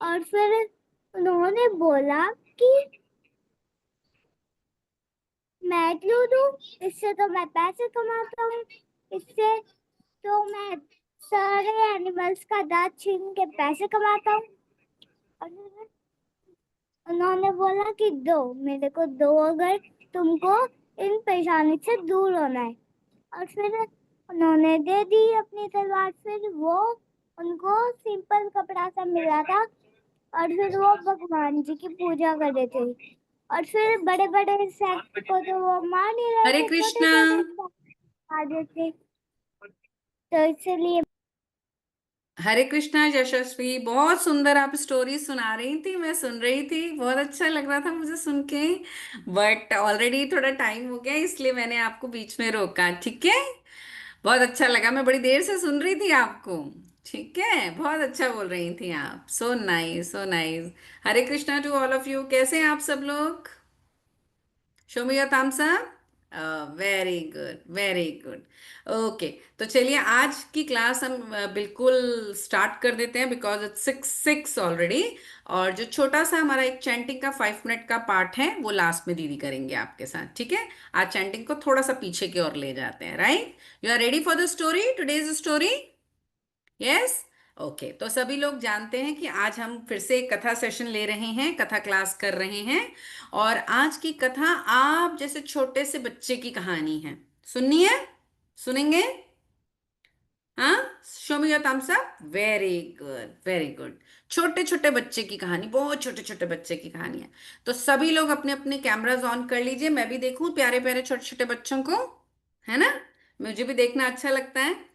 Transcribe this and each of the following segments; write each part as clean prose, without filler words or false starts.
और फिर उन्होंने बोला कि मैं क्यों दूं, इससे तो मैं पैसे कमाता हूँ, इससे तो मैं सारे एनिमल्स का दांत छीन के पैसे कमाता हूँ। और उन्होंने बोला कि दो, मेरे को दो, अगर तुमको इन परेशानी से दूर होना है। और फिर उन्होंने दे दी अपनी तलवार। फिर वो उनको सिंपल कपड़ा सा मिला था और फिर वो भगवान जी की पूजा कर रहे थे। और फिर बड़े बड़े इंसेक्ट को तो वो मार नहीं रहे हरे थे, छोटे कृष्णा। छोटे मार देते। तो इसलिए हरे कृष्णा यशस्वी, बहुत सुंदर आप स्टोरी सुना रही थी, मैं सुन रही थी, बहुत अच्छा लग रहा था मुझे सुन के। बट ऑलरेडी थोड़ा टाइम हो गया इसलिए मैंने आपको बीच में रोका, ठीक है। बहुत अच्छा लगा, मैं बड़ी देर से सुन रही थी आपको। ठीक है, बहुत अच्छा बोल रही थी आप, so nice so nice. Hare Krishna to all of you, कैसे हैं आप सब लोग? Show me your thumbs up. Very good very good. Okay, तो चलिए आज की क्लास हम बिल्कुल स्टार्ट कर देते हैं, बिकॉज इट्स 6 ऑलरेडी। और जो छोटा सा हमारा एक चैंटिंग का 5 मिनट का पार्ट है वो लास्ट में दीदी करेंगे आपके साथ, ठीक है। आज चैंटिंग को थोड़ा सा पीछे की ओर ले जाते हैं, right. You are ready for the story, today's story? Yes. Okay, तो सभी लोग जानते हैं कि आज हम फिर से एक कथा सेशन ले रहे हैं, कथा क्लास कर रहे हैं। और आज की कथा आप जैसे छोटे से बच्चे की कहानी है, सुननी है? सुनेंगे? हाँ, show me your thumbs up. Very good very good. छोटे छोटे बच्चे की कहानी, बहुत छोटे छोटे बच्चे की कहानी है। तो सभी लोग अपने अपने कैमराज ऑन कर लीजिए, मैं भी देखूं प्यारे प्यारे छोटे छोटे बच्चों को, है ना। मुझे भी देखना अच्छा लगता है।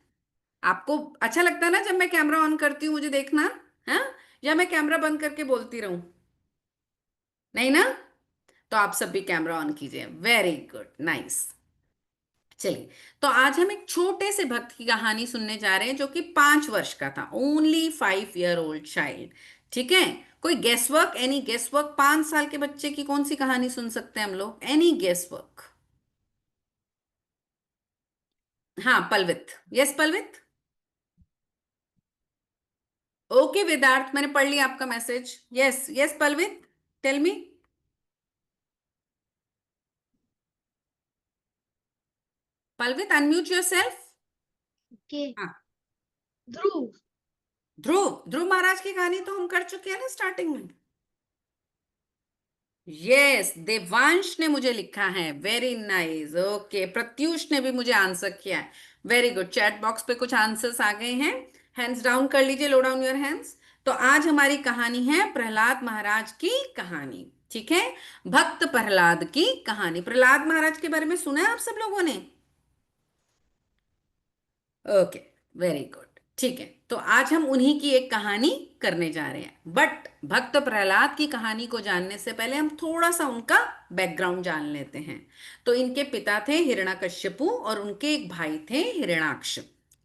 आपको अच्छा लगता है ना जब मैं कैमरा ऑन करती हूँ मुझे देखना? हाँ, या मैं कैमरा बंद करके बोलती रहूं? नहीं ना। तो आप सब भी कैमरा ऑन कीजिए, वेरी गुड नाइस। चलिए, तो आज हम एक छोटे से भक्त की कहानी सुनने जा रहे हैं जो कि 5 वर्ष का था, ओनली 5 ईयर ओल्ड चाइल्ड। ठीक है। कोई guess work, any guess work? 5 साल के बच्चे की कौन सी कहानी सुन सकते हैं हम लोग? Any guess work? हाँ पलवित, यस पलवित। ओके वेदार्थ, मैंने पढ़ लिया आपका message. Yes yes Palvit, tell me. Palvit unmute yourself. के हाँ। ध्रुव। ध्रुव, ध्रुव महाराज की कहानी तो हम कर चुके हैं ना स्टार्टिंग में। यस, देवांश ने मुझे लिखा है, वेरी नाइस। ओके, प्रत्यूष ने भी मुझे आंसर किया है, वेरी गुड। चैट बॉक्स पे कुछ आंसर्स आ गए हैं, हैंड्स डाउन कर लीजिए, लो डाउन योर हैंड्स। तो आज हमारी कहानी है प्रहलाद महाराज की कहानी, ठीक है। भक्त प्रहलाद की कहानी। प्रहलाद महाराज के बारे में सुना है आप सब लोगों ने? Okay, very good. ठीक है, तो आज हम उन्हीं की एक कहानी करने जा रहे हैं। बट भक्त प्रहलाद की कहानी को जानने से पहले हम थोड़ा सा उनका बैकग्राउंड जान लेते हैं। तो इनके पिता थे हिरण्यकश्यपु और उनके एक भाई थे हिरण्याक्ष,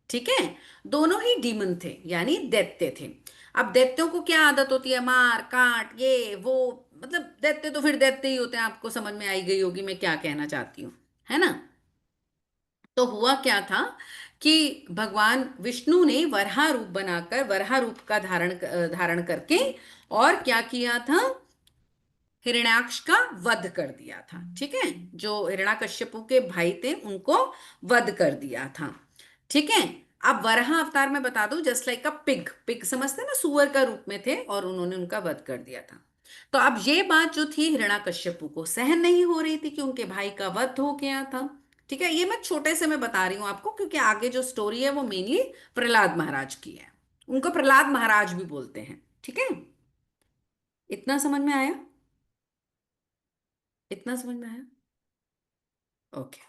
ठीक है। दोनों ही डीमन थे, यानी दैत्य थे। अब दैत्यों को क्या आदत होती है? मार काट ये वो, मतलब दैत्य तो फिर दैत्य ही होते हैं। आपको समझ में आई गई होगी मैं क्या कहना चाहती हूँ, है ना। तो हुआ क्या था कि भगवान विष्णु ने वराह रूप बनाकर, वराह रूप का धारण करके और क्या किया था? हिरण्याक्ष का वध कर दिया था, ठीक है। जो हिरण्याकश्यपु के भाई थे उनको वध कर दिया था, ठीक है। अब वराह अवतार में बता दूं, just like a pig, pig समझते हैं ना, सुअर का रूप में थे और उन्होंने उनका वध कर दिया था। तो अब ये बात जो थी हिरण्याकश्यपु को सहन नहीं हो रही थी कि उनके भाई का वध हो गया था, ठीक है। ये मैं छोटे से मैं बता रही हूं आपको, क्योंकि आगे जो स्टोरी है वो मेनली प्रहलाद महाराज की है। उनको प्रहलाद महाराज भी बोलते हैं, ठीक है। इतना समझ में आया? इतना समझ में आया? ओके।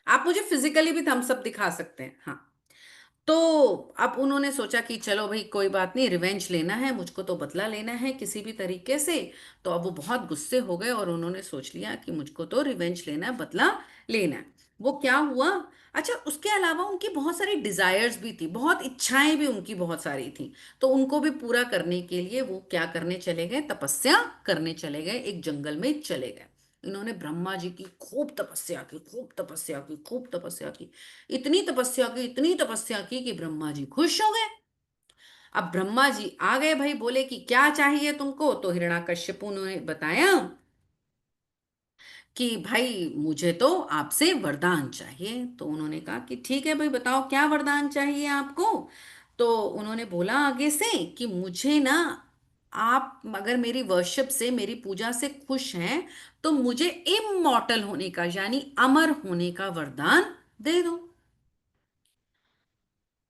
आप मुझे फिजिकली भी थम्स अप दिखा सकते हैं, हाँ। तो अब उन्होंने सोचा कि चलो भाई कोई बात नहीं, रिवेंज लेना है, मुझको तो बदला लेना है किसी भी तरीके से। तो अब वो बहुत गुस्से हो गए और उन्होंने सोच लिया कि मुझको तो रिवेंज लेना है, बदला लेना है। वो क्या हुआ? अच्छा, उसके अलावा उनकी बहुत सारी डिजायर्स भी थी, बहुत इच्छाएं भी उनकी बहुत सारी थी। तो उनको भी पूरा करने के लिए वो क्या करने चले गए? तपस्या करने चले गए, एक जंगल में चले गए। इन्होंने ब्रह्मा जी की खूब तपस्या की, खूब तपस्या की, खूब तपस्या की। इतनी तपस्या की, इतनी तपस्या की कि ब्रह्मा जी खुश हो गए। अब ब्रह्मा जी आ गए भाई, बोले कि क्या चाहिए तुमको? तो हिरण्याकश्यपु ने बताया कि भाई मुझे तो आपसे वरदान चाहिए। तो उन्होंने कहा कि ठीक है भाई, बताओ क्या वरदान चाहिए आपको। तो उन्होंने बोला आगे से कि मुझे ना, आप अगर मेरी वर्शिप से, मेरी पूजा से खुश हैं, तो मुझे इमॉर्टल होने का यानी अमर होने का वरदान दे दो।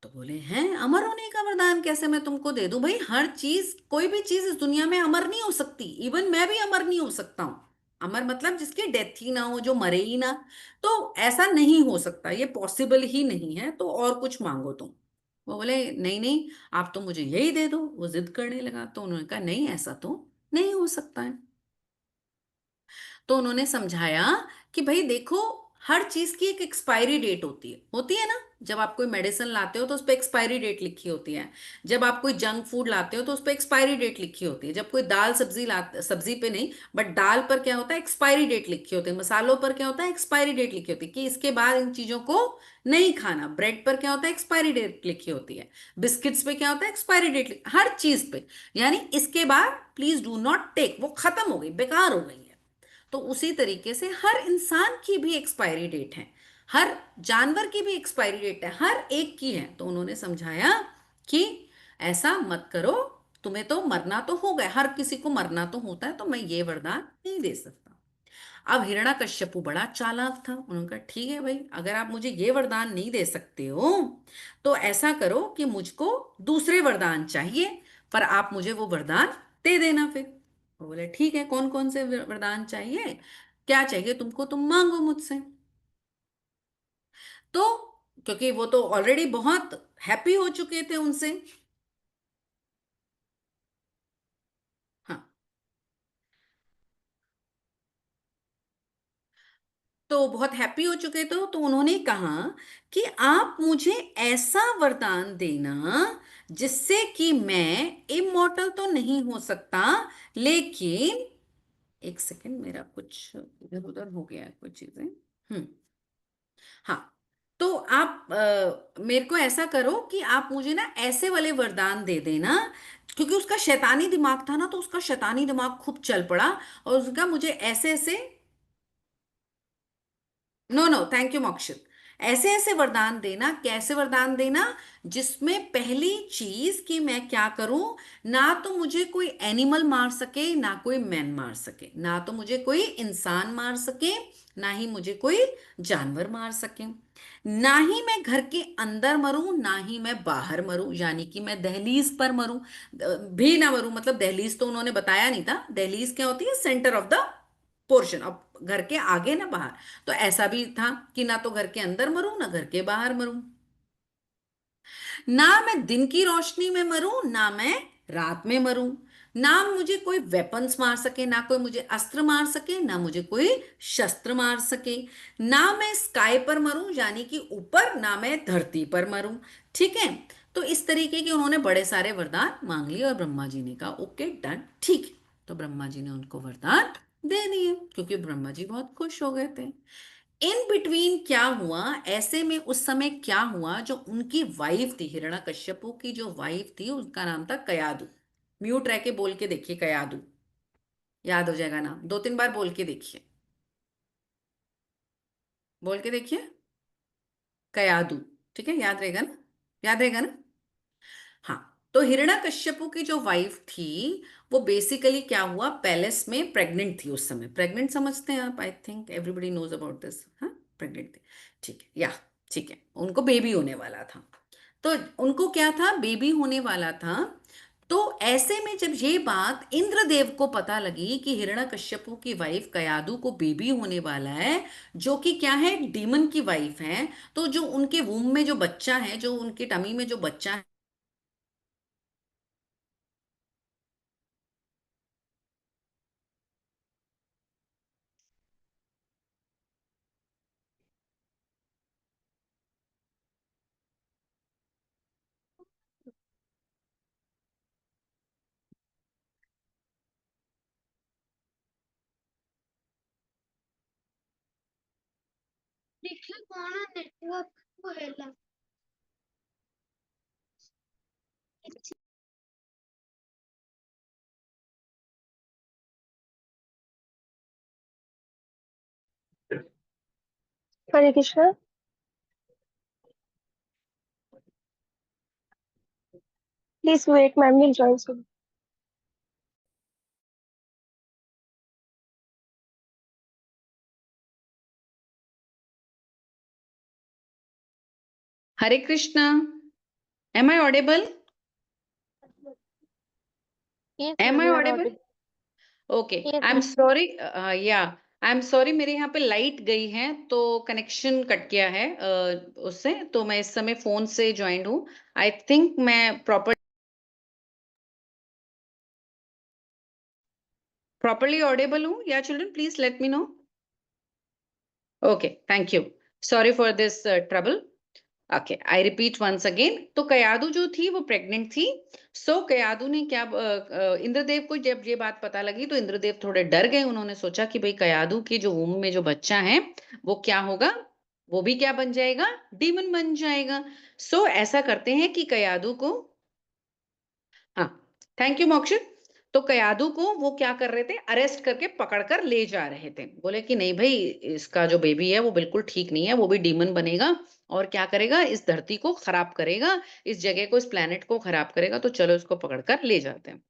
तो बोले हैं, अमर होने का वरदान कैसे मैं तुमको दे दूं? भाई हर चीज, कोई भी चीज इस दुनिया में अमर नहीं हो सकती। इवन मैं भी अमर नहीं हो सकता हूं। अमर मतलब जिसकी डेथ ही ना हो, जो मरे ही ना। तो ऐसा नहीं हो सकता, ये पॉसिबल ही नहीं है, तो और कुछ मांगो तुम। वो बोले नहीं नहीं, आप तो मुझे यही दे दो। वो जिद करने लगा, तो उन्होंने कहा नहीं, ऐसा तो नहीं हो सकता है। तो उन्होंने समझाया कि भाई देखो, हर चीज की एक एक्सपायरी डेट होती है ना। जब आप कोई मेडिसिन लाते हो तो उस पर एक्सपायरी डेट लिखी होती है। जब आप कोई जंक फूड लाते हो तो उस पर एक्सपायरी डेट लिखी होती है। जब कोई दाल सब्जी लाते, सब्जी पे नहीं बट दाल पर क्या होता है, एक्सपायरी डेट लिखी होती है। मसालों पर क्या होता है, एक्सपायरी डेट लिखी होती है कि इसके बाद इन चीजों को नहीं खाना। ब्रेड पर क्या होता है, एक्सपायरी डेट लिखी होती है। बिस्किट्स पे क्या होता है, एक्सपायरी डेट, हर चीज पे। यानी इसके बाद प्लीज डू नॉट टेक, वो खत्म हो गई, बेकार हो गई है। तो उसी तरीके से हर इंसान की भी एक्सपायरी डेट है, हर जानवर की भी एक्सपायरी डेट है, हर एक की है। तो उन्होंने समझाया कि ऐसा मत करो, तुम्हें तो मरना तो होगा, हर किसी को मरना तो होता है, तो मैं ये वरदान नहीं दे सकता। अब हिरण्याकश्यपु बड़ा चालाक था। उन्होंने कहा ठीक है भाई, अगर आप मुझे ये वरदान नहीं दे सकते हो तो ऐसा करो कि मुझको दूसरे वरदान चाहिए, पर आप मुझे वो वरदान दे देना फिर। वो बोले ठीक है, कौन कौन से वरदान चाहिए, क्या चाहिए तुमको, तुम मांगो मुझसे। तो क्योंकि वो तो ऑलरेडी बहुत हैप्पी हो चुके थे उनसे। हाँ, तो बहुत हैप्पी हो चुके थे, तो उन्होंने कहा कि आप मुझे ऐसा वरदान देना जिससे कि मैं इमॉर्टल तो नहीं हो सकता, लेकिन एक सेकंड, मेरा कुछ इधर उधर हो गया है कुछ चीजें। हाँ, तो आप मेरे को ऐसा करो कि आप मुझे ना ऐसे वाले वरदान दे देना। क्योंकि उसका शैतानी दिमाग था ना, तो उसका शैतानी दिमाग खूब चल पड़ा। और उसका मुझे ऐसे ऐसे, no no thank you Mokshit, ऐसे ऐसे वरदान देना। कैसे वरदान देना? जिसमें पहली चीज कि मैं क्या करूं, ना तो मुझे कोई एनिमल मार सके, ना कोई मैन मार सके, ना तो मुझे कोई इंसान मार सके, ना ही मुझे कोई जानवर मार सके, ना ही मैं घर के अंदर मरूं, ना ही मैं बाहर मरूं, यानी कि मैं दहलीज पर मरूं भी ना मरूं। मतलब दहलीज तो उन्होंने बताया नहीं था, दहलीज क्या होती है, सेंटर ऑफ द पोर्शन, अब घर के आगे ना बाहर। तो ऐसा भी था कि ना तो घर के अंदर मरूं, ना घर के बाहर मरूं, ना मैं दिन की रोशनी में मरूं, ना मैं रात में मरूं, ना मुझे कोई वेपन्स मार सके, ना कोई मुझे अस्त्र मार सके, ना मुझे कोई शस्त्र मार सके, ना मैं स्काई पर मरूं यानी कि ऊपर, ना मैं धरती पर मरूं। ठीक है। तो इस तरीके के उन्होंने बड़े सारे वरदान मांग लिए और ब्रह्मा जी ने कहा ओके डन, ठीक है। तो ब्रह्मा जी ने उनको वरदान दे दिए, क्योंकि ब्रह्मा जी बहुत खुश हो गए थे। इन बिटवीन क्या हुआ, ऐसे में उस समय क्या हुआ, जो उनकी वाइफ थी, हिरण्यकश्यपु की जो वाइफ थी, उसका नाम था कयादु। म्यूट रह के बोल के देखिए, कयादु, याद हो जाएगा नाम, दो तीन बार बोल के देखिए, बोल के देखिए, कयादु। ठीक है, याद रहेगा ना, याद रहेगा ना। हाँ, तो हिरण्यकश्यपु की जो वाइफ थी, वो बेसिकली क्या हुआ, पैलेस में प्रेग्नेंट थी उस समय। प्रेग्नेंट समझते हैं आप, I think everybody knows about this. हाँ, प्रेग्नेंट थी। ठीक है, या ठीक है, उनको बेबी होने वाला था। तो उनको क्या था, बेबी होने वाला था। तो ऐसे में जब ये बात इंद्रदेव को पता लगी कि हिरण्यकश्यपु की वाइफ कयादु को बेबी होने वाला है, जो कि क्या है, डीमन की वाइफ है, तो जो उनके वूम में जो बच्चा है, जो उनके टमी में जो बच्चा है, देखिए कौन नेटवर्क को है Hare Krishna. Please wait ma'am, will join soon. Hare Krishna, am I audible? Yes am ma'am, I you are audible? Audible. Okay, yes I am ma'am. Sorry. Yeah I am sorry, मेरे यहाँ पे लाइट गई है तो कनेक्शन कट गया है उससे, तो मैं इस समय फोन से ज्वाइंड हूँ। आई थिंक मैं प्रॉपरली ऑडिबल हूँ या children please let me know. Okay, thank you. Sorry for this trouble. Okay, I repeat once again. तो कयादू जो थी वो प्रेग्नेंट थी। सो कयादू ने क्या, इंद्रदेव को जब ये बात पता लगी तो इंद्रदेव थोड़े डर गए। उन्होंने सोचा कि भाई कयादू के जो वूम में जो बच्चा है वो क्या होगा, वो भी क्या बन जाएगा, डीमन बन जाएगा। सो ऐसा करते हैं कि कयादू को, हाँ, थैंक यू मोक्षित। तो कयादू को वो क्या कर रहे थे, अरेस्ट करके पकड़ कर ले जा रहे थे। बोले कि नहीं भाई, इसका जो बेबी है वो बिल्कुल ठीक नहीं है, वो भी डीमन बनेगा और क्या करेगा, इस धरती को खराब करेगा, इस जगह को, इस प्लेनेट को खराब करेगा। तो चलो इसको पकड़ कर ले जाते हैं।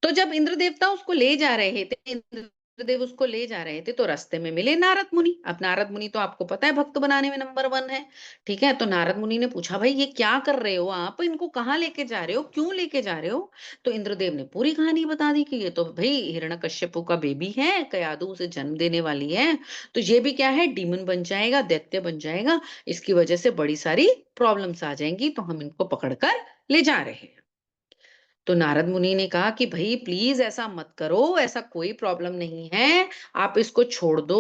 तो जब इंद्र देवता उसको ले जा रहे थे, इंद्रदेव उसको ले जा रहे थे, तो रास्ते में मिले नारद मुनि। अब नारद मुनि तो आपको पता है भक्त बनाने में नंबर वन है। ठीक है, तो नारद मुनि ने पूछा भाई ये क्या कर रहे हो आप, इनको कहाँ लेके जा रहे हो, क्यों लेके जा रहे हो? तो इंद्रदेव ने पूरी कहानी बता दी कि ये तो भाई हिरण्यकश्यपु का बेबी है, कयादू उसे जन्म देने वाली है। तो ये भी क्या है, डीमन बन जाएगा, दैत्य बन जाएगा, इसकी वजह से बड़ी सारी प्रॉब्लम्स आ जाएंगी, तो हम इनको पकड़कर ले जा रहे हैं। तो नारद मुनि ने कहा कि भाई प्लीज ऐसा मत करो, ऐसा कोई प्रॉब्लम नहीं है, आप इसको छोड़ दो।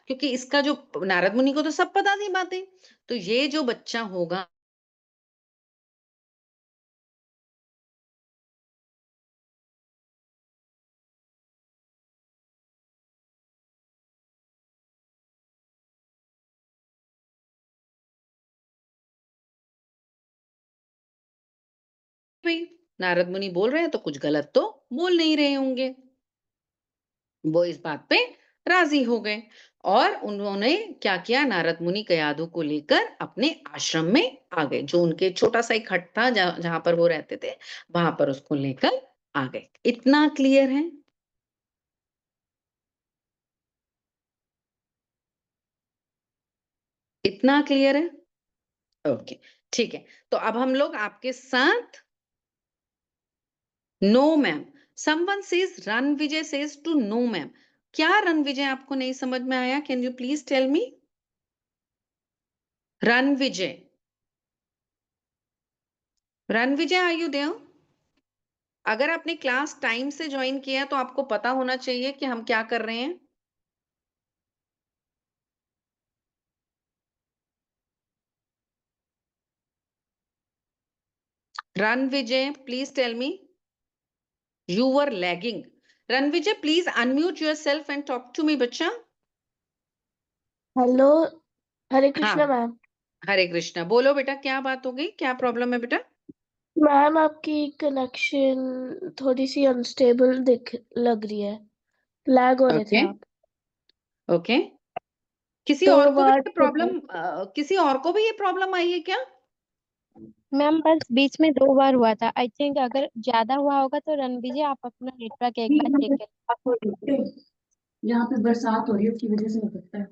क्योंकि इसका जो, नारद मुनि को तो सब पता थी बातें। तो ये जो बच्चा होगा भाई, नारद मुनि बोल रहे हैं तो कुछ गलत तो बोल नहीं रहे होंगे। वो इस बात पे राजी हो गए और उन्होंने क्या किया, नारद मुनि कयादू को लेकर अपने आश्रम में आ गए। जो उनके छोटा सा एक हट था जहां पर वो रहते थे, वहां पर उसको लेकर आ गए। इतना क्लियर है? इतना क्लियर है? ओके, ठीक है। तो अब हम लोग आपके साथ, no ma'am, someone says Ranvijay says to no ma'am. क्या रन विजय आपको नहीं समझ में आया? Can you please tell me? Ranvijay, Ranvijay, are you there? अगर आपने क्लास टाइम से ज्वाइन किया तो आपको पता होना चाहिए कि हम क्या कर रहे हैं। Ranvijay, please tell me. You were lagging. Ranvijay, please unmute yourself and talk to me बच्चा। हेलो। हरे हाँ, कृष्णा मैम। हरे कृष्णा, बोलो बेटा, क्या बात हो गई, क्या प्रॉब्लम है बेटा? मैम आपकी कनेक्शन थोड़ी सी अनस्टेबल दिख लग रही है। लैग हो रहे थे ओके, आप। ओके। किसी दो और को भी बार ये प्रॉब्लम, किसी और को भी ये प्रॉब्लम आई है क्या? मैम बस बीच में 2 बार हुआ था। आई थिंक अगर ज्यादा हुआ होगा तो रणविजय आप अपना नेटवर्क एक बार चेक करें। यहाँ पे बरसात हो रही है, उसकी वजह से हो सकता है।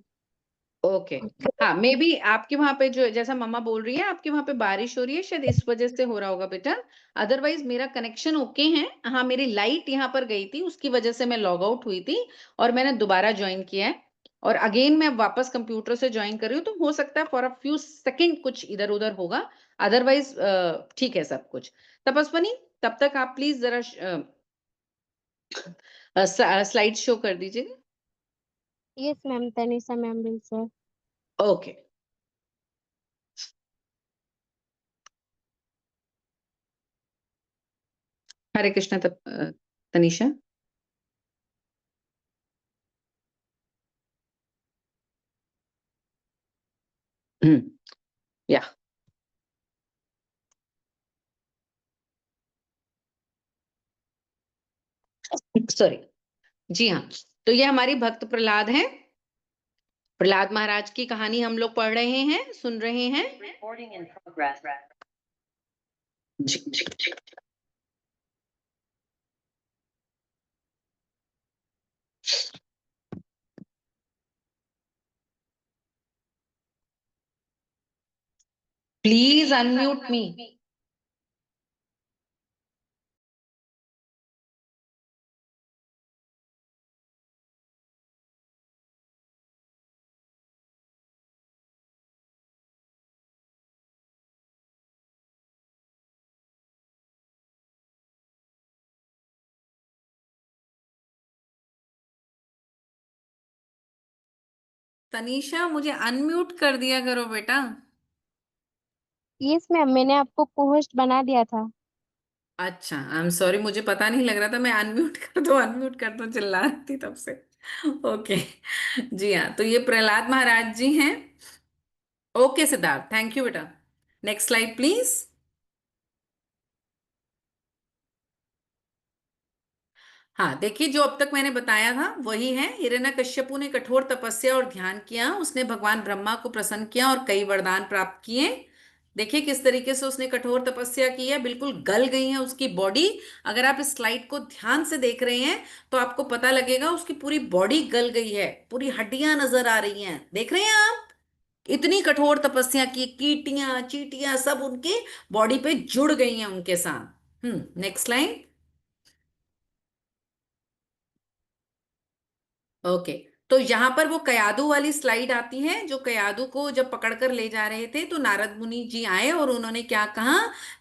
ओके, हाँ, मे बी आपके वहां पे जो, जैसा मम्मा बोल रही है, आपके वहां पे बारिश हो रही है, शायद इस वजह से हो रहा होगा बेटा। अदरवाइज मेरा कनेक्शन ओके है। हाँ, मेरी लाइट यहाँ पर गई थी, उसकी वजह से मैं लॉग आउट हुई थी और मैंने दोबारा ज्वाइन किया है और अगेन मैं वापस कंप्यूटर से ज्वाइन कर रही हूँ। तो हो सकता है फॉर अ फ्यू सेकेंड कुछ इधर उधर होगा, अदरवाइज ठीक है सब कुछ। तपस्वनी, तब तक आप प्लीज जरा स्लाइड शो कर दीजिए। Yes ma'am, Tanisha ma'am will sir. Okay, Hare Krishna. Tanisha. Hmm, yeah, sorry. जी हाँ, तो ये हमारी भक्त प्रहलाद हैं। प्रहलाद महाराज की कहानी हम लोग पढ़ रहे हैं, सुन रहे हैं। Recording in progress. Please unmute me. Tanisha, मुझे अनम्यूट कर दिया करो बेटा। यस मैम, मैंने आपको पोस्ट बना दिया था। अच्छा, आई एम सॉरी, मुझे पता नहीं लग रहा था। मैं अनम्यूट कर दो चिल्ला रही थी तब से। ओके। जी हाँ, तो ये प्रहलाद महाराज जी हैं। ओके सिद्धार्थ, थैंक यू बेटा। Next slide please. हाँ, देखिए, जो अब तक मैंने बताया था वही है। हिरण्यकश्यपु ने कठोर तपस्या और ध्यान किया। उसने भगवान ब्रह्मा को प्रसन्न किया और कई वरदान प्राप्त किए। देखिए किस तरीके से उसने कठोर तपस्या की है, बिल्कुल गल गई है उसकी बॉडी। अगर आप इस स्लाइड को ध्यान से देख रहे हैं तो आपको पता लगेगा उसकी पूरी बॉडी गल गई है, पूरी हड्डियां नजर आ रही हैं। देख रहे हैं आप? इतनी कठोर तपस्या की, कीटियां चीटियां सब उनके बॉडी पे जुड़ गई हैं उनके साथ। Next slide. ओके। तो यहां पर वो कयादू वाली स्लाइड आती है, जो कयादू को जब पकड़कर ले जा रहे थे तो नारद मुनि जी आए और उन्होंने क्या कहा,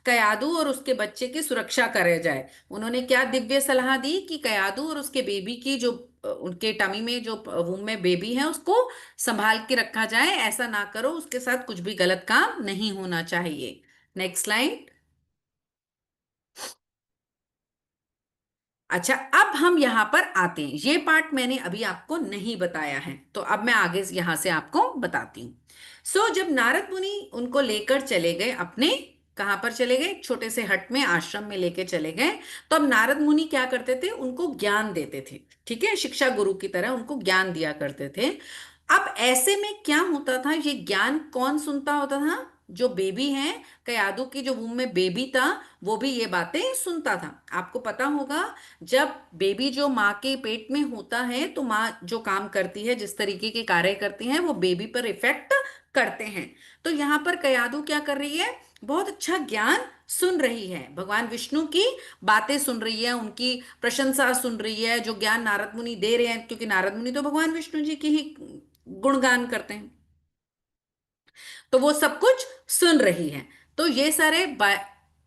कयादू और उसके बच्चे की सुरक्षा करे जाए। उन्होंने क्या दिव्य सलाह दी कि कयादू और उसके बेबी की जो उनके टमी में जो वूम में बेबी है उसको संभाल के रखा जाए, ऐसा ना करो, उसके साथ कुछ भी गलत काम नहीं होना चाहिए। Next slide. अच्छा, अब हम यहां पर आते हैं। ये पार्ट मैंने अभी आपको नहीं बताया है, तो अब मैं आगे यहां से आपको बताती हूँ। जब नारद मुनि उनको लेकर चले गए अपने, कहां पर चले गए, छोटे से हट में, आश्रम में लेके चले गए। तो अब नारद मुनि क्या करते थे, उनको ज्ञान देते थे। ठीक है, शिक्षा गुरु की तरह उनको ज्ञान दिया करते थे। अब ऐसे में क्या होता था, ये ज्ञान कौन सुनता होता था? जो बेबी है, कयादू की जो वूम में बेबी था, वो भी ये बातें सुनता था। आपको पता होगा, जब बेबी जो माँ के पेट में होता है तो माँ जो काम करती है, जिस तरीके के कार्य करती है, वो बेबी पर इफेक्ट करते हैं। तो यहाँ पर कयादू क्या कर रही है, बहुत अच्छा ज्ञान सुन रही है, भगवान विष्णु की बातें सुन रही है, उनकी प्रशंसा सुन रही है, जो ज्ञान नारद मुनि दे रहे हैं, क्योंकि नारद मुनि तो भगवान विष्णु जी की ही गुणगान करते हैं। तो वो सब कुछ सुन रही है। तो ये सारे बाय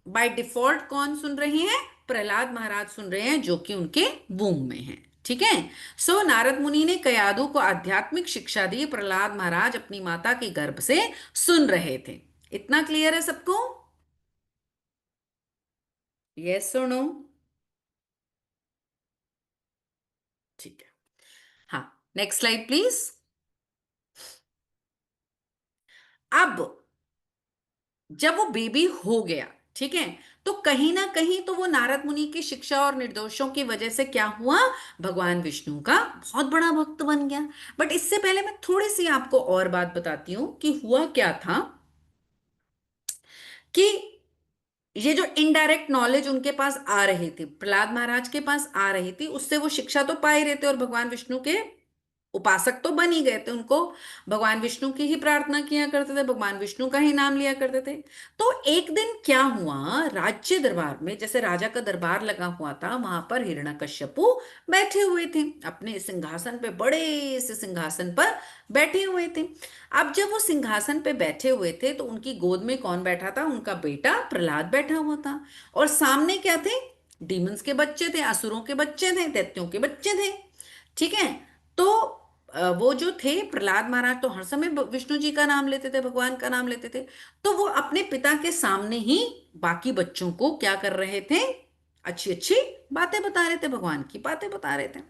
बाय डिफॉल्ट कौन सुन रहे हैं? प्रहलाद महाराज सुन रहे हैं, जो कि उनके वूम में हैं। ठीक है। नारद मुनि ने कयादू को आध्यात्मिक शिक्षा दी। प्रहलाद महाराज अपनी माता के गर्भ से सुन रहे थे। इतना क्लियर है सबको? यस सुनो। ठीक है। हाँ, नेक्स्ट स्लाइड प्लीज। अब जब वो बेबी हो गया, ठीक है, तो कहीं ना कहीं तो वो नारद मुनि की शिक्षा और निर्देशों की वजह से क्या हुआ, भगवान विष्णु का बहुत बड़ा भक्त बन गया। बट इससे पहले मैं थोड़ी सी आपको और बात बताती हूं कि हुआ क्या था, कि ये जो इनडायरेक्ट नॉलेज उनके पास आ रही थी, प्रहलाद महाराज के पास आ रही थी, उससे वो शिक्षा तो पा ही रहे थे और भगवान विष्णु के उपासक तो बन ही गए थे। उनको भगवान विष्णु की ही प्रार्थना किया करते थे, भगवान विष्णु का ही नाम लिया करते थे। तो एक दिन क्या हुआ, राज्य दरबार में, जैसे राजा का दरबार लगा हुआ था, वहां पर हिरण्यकश्यपु बैठे हुए थे अपने सिंहासन पे, बड़े से सिंहासन पर बैठे हुए थे। अब जब वो सिंहासन पे बैठे हुए थे तो उनकी गोद में कौन बैठा था? उनका बेटा प्रहलाद बैठा हुआ था। और सामने क्या थे? डीमंस के बच्चे थे, असुरों के बच्चे थे, दैत्यों के बच्चे थे। ठीक है। तो वो जो थे प्रहलाद महाराज तो हर समय विष्णु जी का नाम लेते थे, भगवान का नाम लेते थे। तो वो अपने पिता के सामने ही बाकी बच्चों को क्या कर रहे थे, अच्छी अच्छी बातें बता रहे थे, भगवान की बातें बता रहे थे।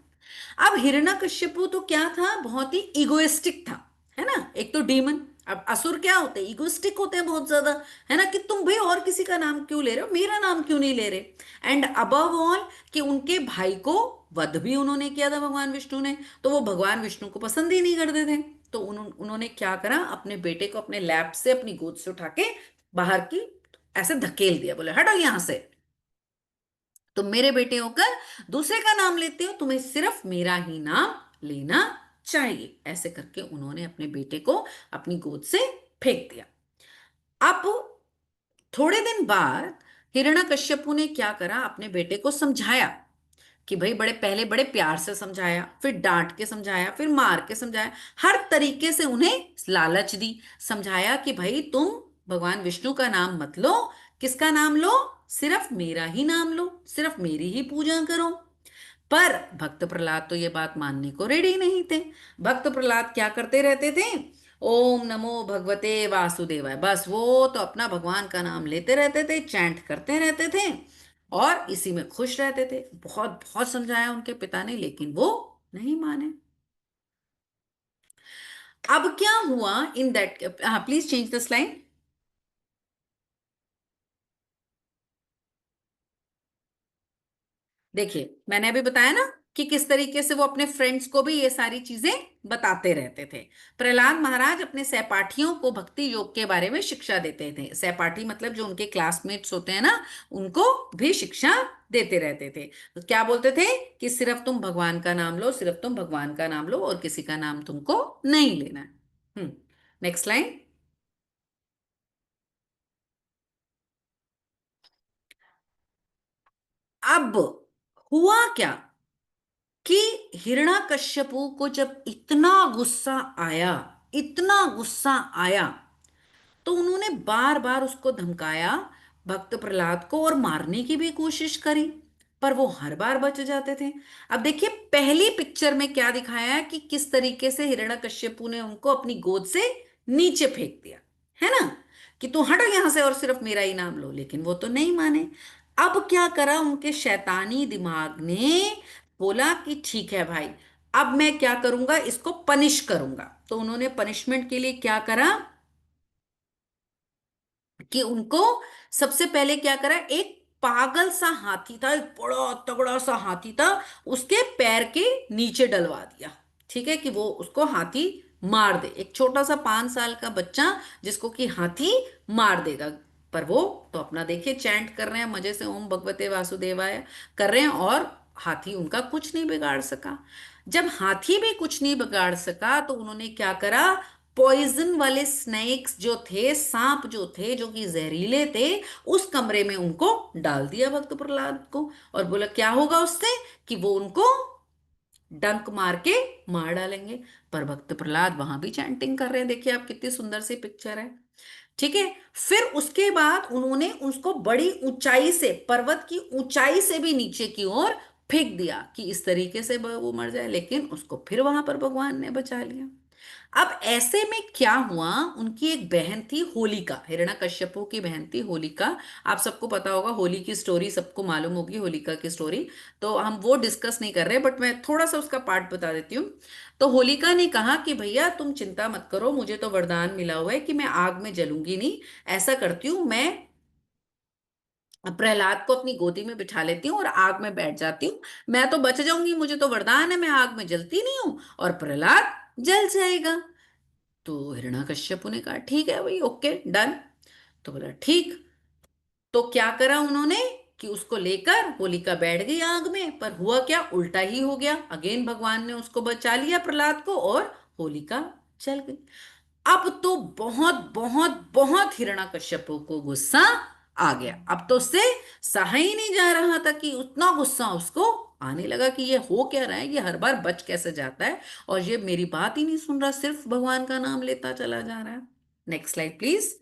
अब हिरण्यकश्यपु तो क्या था, बहुत ही इगोइस्टिक था, है ना। एक तो डीमन, अब असुर क्या होते हैं, इगोइस्टिक होते हैं बहुत ज्यादा, है ना, कि तुम भाई और किसी का नाम क्यों ले रहे हो, मेरा नाम क्यों नहीं ले रहे। एंड अबव ऑल कि उनके भाई को वध भी उन्होंने किया था भगवान विष्णु ने, तो वो भगवान विष्णु को पसंद ही नहीं करते थे। तो उन्होंने क्या करा, अपने बेटे को अपने लैब से, अपनी गोद से उठा के बाहर की ऐसे धकेल दिया, बोले हटो यहां से, तुम मेरे बेटे होकर दूसरे का नाम लेते हो, तुम्हें सिर्फ मेरा ही नाम लेना चाहिए। ऐसे करके उन्होंने अपने बेटे को अपनी गोद से फेंक दिया। अब थोड़े दिन बाद हिरण्यकश्यपु ने क्या करा, अपने बेटे को समझाया कि भाई, पहले बड़े प्यार से समझाया, फिर डांट के समझाया, फिर मार के समझाया, हर तरीके से उन्हें लालच दी, समझाया कि भाई तुम भगवान विष्णु का नाम मत लो, किसका नाम लो, सिर्फ मेरा ही नाम लो, सिर्फ मेरी ही पूजा करो। पर भक्त प्रहलाद तो ये बात मानने को रेडी नहीं थे। भक्त प्रहलाद क्या करते रहते थे, ओम नमो भगवते वासुदेवाय, बस वो तो अपना भगवान का नाम लेते रहते थे, चैंट करते रहते थे और इसी में खुश रहते थे। बहुत बहुत समझाया उनके पिता ने, लेकिन वो नहीं माने। अब क्या हुआ in that, please change the slide. देखिए, मैंने अभी बताया ना कि किस तरीके से वो अपने फ्रेंड्स को भी ये सारी चीजें बताते रहते थे। प्रहलाद महाराज अपने सहपाठियों को भक्ति योग के बारे में शिक्षा देते थे। सहपाठी मतलब जो उनके क्लासमेट्स होते हैं ना, उनको भी शिक्षा देते रहते थे। तो क्या बोलते थे कि सिर्फ तुम भगवान का नाम लो, सिर्फ तुम भगवान का नाम लो और किसी का नाम तुमको नहीं लेना। Next line. अब हुआ क्या कि हिरण्यकश्यपु को जब इतना गुस्सा आया, इतना गुस्सा आया, तो उन्होंने बार बार उसको धमकाया, भक्त प्रहलाद को, और मारने की भी कोशिश करी, पर वो हर बार बच जाते थे। अब देखिए, पहली पिक्चर में क्या दिखाया है कि किस तरीके से हिरण्यकश्यपु ने उनको अपनी गोद से नीचे फेंक दिया, है ना, कि तू हटो यहां से और सिर्फ मेरा ही नाम लो, लेकिन वो तो नहीं माने। अब क्या करा उनके शैतानी दिमाग ने, बोला कि ठीक है भाई, अब मैं क्या करूंगा, इसको पनिश करूंगा। तो उन्होंने पनिशमेंट के लिए क्या करा कि उनको सबसे पहले क्या करा, एक पागल सा हाथी था, एक बड़ा तगड़ा सा हाथी था, उसके पैर के नीचे डलवा दिया। ठीक है, कि वो उसको हाथी मार दे, एक छोटा सा 5 साल का बच्चा जिसको कि हाथी मार देगा। पर वो तो अपना देखिए चैंट कर रहे हैं मजे से, ओम भगवते वासुदेवाय कर रहे हैं, और हाथी उनका कुछ नहीं बिगाड़ सका। जब हाथी भी कुछ नहीं बिगाड़ सका, तो उन्होंने क्या करा, पॉइजन वाले स्नेक्स जो थे, सांप जो थे, जो कि जहरीले थे, उस कमरे में उनको डाल दिया भक्त प्रहलाद को, और बोला क्या होगा उससे, कि वो उनको डंक मार के मार डालेंगे। पर भक्त प्रहलाद वहां भी चैंटिंग कर रहे हैं, देखिए आप, कितनी सुंदर सी पिक्चर है। ठीक है, फिर उसके बाद उन्होंने उसको बड़ी ऊंचाई से, पर्वत की ऊंचाई से भी नीचे की ओर फेंक दिया कि इस तरीके से वो मर जाए, लेकिन उसको फिर वहां पर भगवान ने बचा लिया। अब ऐसे में क्या हुआ, उनकी एक बहन थी होलिका, हिरण्यकश्यपु की बहन थी होलिका। आप सबको पता होगा होली की स्टोरी, सबको मालूम होगी होलिका की स्टोरी, तो हम वो डिस्कस नहीं कर रहे, बट मैं थोड़ा सा उसका पार्ट बता देती हूँ। तो होलिका ने कहा कि भैया तुम चिंता मत करो, मुझे तो वरदान मिला हुआ है कि मैं आग में जलूंगी नहीं। ऐसा करती हूँ, मैं प्रहलाद को अपनी गोदी में बिठा लेती हूँ और आग में बैठ जाती हूँ, मैं तो बच जाऊंगी, मुझे तो वरदान है, मैं आग में जलती नहीं हूं और प्रहलाद जल जाएगा। तो हिरण्यकश्यपु ने कहा ठीक है भाई, ओके डन। तो बोला ठीक। तो क्या करा उन्होंने कि उसको लेकर होलिका बैठ गई आग में, पर हुआ क्या, उल्टा ही हो गया। अगेन भगवान ने उसको बचा लिया प्रहलाद को, और होलिका जल गई। अब तो बहुत बहुत बहुत हिरण्यकश्यपु को गुस्सा आ गया। अब तो उससे सहा ही नहीं जा रहा था कि उतना गुस्सा उसको आने लगा कि ये हो क्या रहा है, ये हर बार बच कैसे जाता है, और ये मेरी बात ही नहीं सुन रहा, सिर्फ भगवान का नाम लेता चला जा रहा है। Next slide please.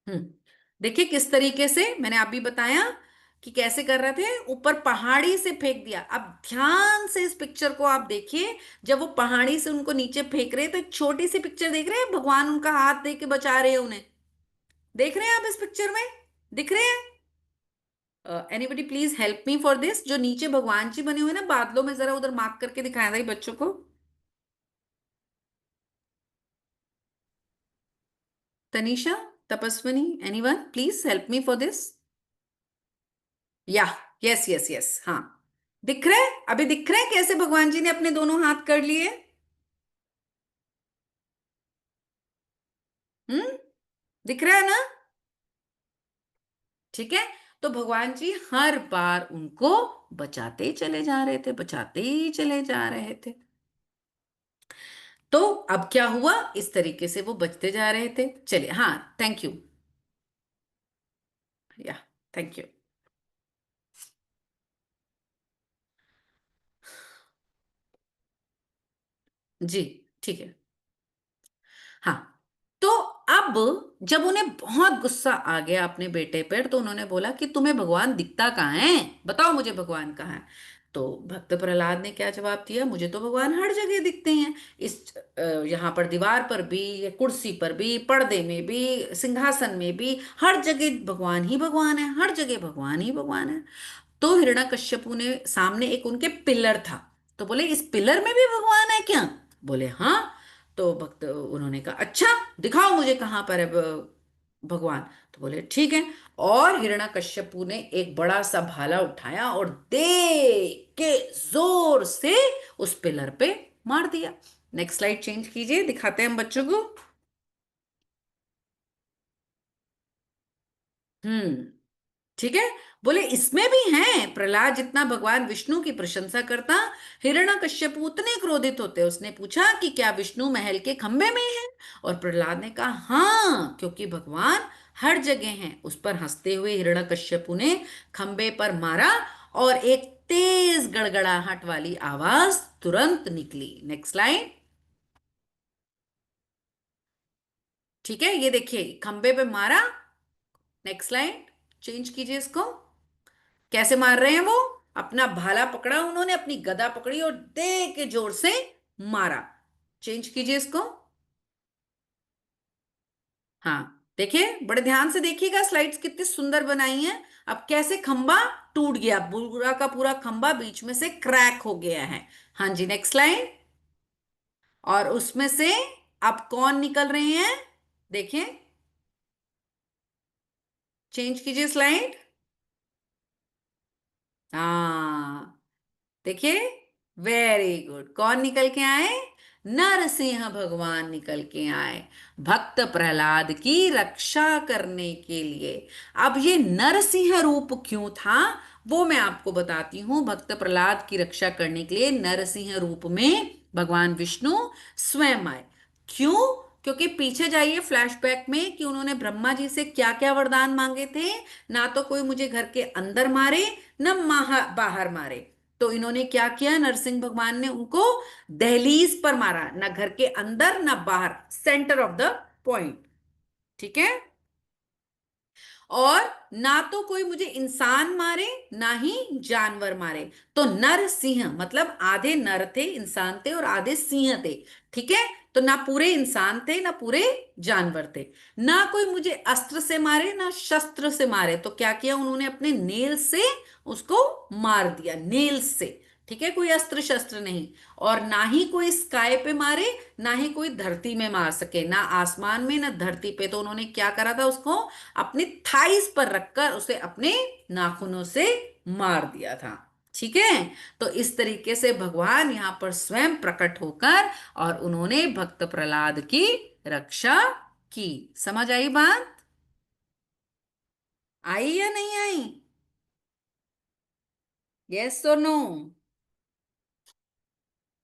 हम्म देखिए किस तरीके से मैंने अभी बताया कि कैसे कर रहे थे, ऊपर पहाड़ी से फेंक दिया। अब ध्यान से इस पिक्चर को आप देखिए, जब वो पहाड़ी से उनको नीचे फेंक रहे हैं, तो एक छोटी सी पिक्चर देख रहे हैं, भगवान उनका हाथ दे के बचा रहे हैं उन्हें, देख रहे हैं आप इस पिक्चर में, दिख रहे हैं? Anybody please help me for this, जो नीचे भगवान जी बने हुए ना बादलों में, जरा उधर मार्क करके दिखाया था बच्चों को। Tanisha, Tapaswini, anyone please help me for this. Yeah, yes yes yes, हाँ, दिख रहा है? अभी दिख रहा है कैसे भगवान जी ने अपने दोनों हाथ कर लिए? हम्म, दिख रहा है ना? ठीक है। तो भगवान जी हर बार उनको बचाते ही चले जा रहे थे, बचाते ही चले जा रहे थे। तो अब क्या हुआ, इस तरीके से वो बचते जा रहे थे। चलिए, हाँ, थैंक यू। या, थैंक यू। जी, ठीक है। हाँ, तो अब जब उन्हें बहुत गुस्सा आ गया अपने बेटे पर, तो उन्होंने बोला कि तुम्हें भगवान दिखता कहाँ है, बताओ मुझे भगवान कहाँ है। तो भक्त प्रहलाद ने क्या जवाब दिया, मुझे तो भगवान हर जगह दिखते हैं, इस यहाँ पर दीवार पर भी, कुर्सी पर भी, पर्दे में भी, सिंहासन में भी, हर जगह भगवान ही भगवान है, हर जगह भगवान ही भगवान है। तो हिरण्यकश्यपु ने, सामने एक उनके पिलर था, तो बोले इस पिलर में भी भगवान है क्या? बोले हाँ। तो भक्त उन्होंने कहा अच्छा, दिखाओ मुझे कहाँ पर है भगवान। तो बोले ठीक है। और हिरण्यकश्यपु ने एक बड़ा सा भाला उठाया और दे के जोर से उस पिलर पे मार दिया। नेक्स्ट स्लाइड चेंज कीजिए, दिखाते हैं हम बच्चों को। हम्म, ठीक है। बोले इसमें भी है, प्रहलाद जितना भगवान विष्णु की प्रशंसा करता, हिरण्यकश्यप उतने क्रोधित होते। उसने पूछा कि क्या विष्णु महल के खंबे में है? और प्रहलाद ने कहा हाँ, क्योंकि भगवान हर जगह हैं। उस पर हंसते हुए हिरण्यकश्यपु ने खंबे पर मारा और एक तेज गड़गड़ाहट वाली आवाज तुरंत निकली। Next line. ठीक है, ये देखिए खंबे पे मारा। नेक्स्ट लाइन चेंज कीजिए इसको। कैसे मार रहे हैं वो? अपना भाला पकड़ा उन्होंने, अपनी गदा पकड़ी और दे के जोर से मारा। चेंज कीजिए इसको। हाँ, देखिए, बड़े ध्यान से देखिएगा, स्लाइड्स कितनी सुंदर बनाई हैं। अब कैसे खंबा टूट गया, पूरा का पूरा खंबा बीच में से क्रैक हो गया है। हाँ जी, नेक्स्ट लाइन। और उसमें से अब कौन निकल रहे हैं, देखें। चेंज कीजिए स्लाइड। हाँ, देखिए, वेरी गुड। कौन निकल के आए? नरसिंह भगवान निकल के आए, भक्त प्रहलाद की रक्षा करने के लिए। अब ये नरसिंह रूप क्यों था, वो मैं आपको बताती हूं। भक्त प्रहलाद की रक्षा करने के लिए नरसिंह रूप में भगवान विष्णु स्वयं आए। क्यों? क्योंकि पीछे जाइए फ्लैशबैक में कि उन्होंने ब्रह्मा जी से क्या क्या वरदान मांगे थे। ना तो कोई मुझे घर के अंदर मारे, न बाहर मारे। तो इन्होंने क्या किया, नरसिंह भगवान ने उनको दहलीज पर मारा, ना घर के अंदर ना बाहर, सेंटर ऑफ द पॉइंट। ठीक है। और ना तो कोई मुझे इंसान मारे, ना ही जानवर मारे। तो नर सिंह मतलब आधे नर थे, इंसान थे, और आधे सिंह थे। ठीक है। तो ना पूरे इंसान थे ना पूरे जानवर थे। ना कोई मुझे अस्त्र से मारे ना शस्त्र से मारे। तो क्या किया उन्होंने, अपने नेल से उसको मार दिया, नेल से। ठीक है, कोई अस्त्र शस्त्र नहीं। और ना ही कोई स्काई पे मारे, ना ही कोई धरती में मार सके, ना आसमान में ना धरती पे। तो उन्होंने क्या करा था, उसको अपने थाइस पर रखकर उसे अपने नाखूनों से मार दिया था। ठीक है। तो इस तरीके से भगवान यहां पर स्वयं प्रकट होकर और उन्होंने भक्त प्रहलाद की रक्षा की। समझ आई बात? आई या नहीं आई? यस और नो?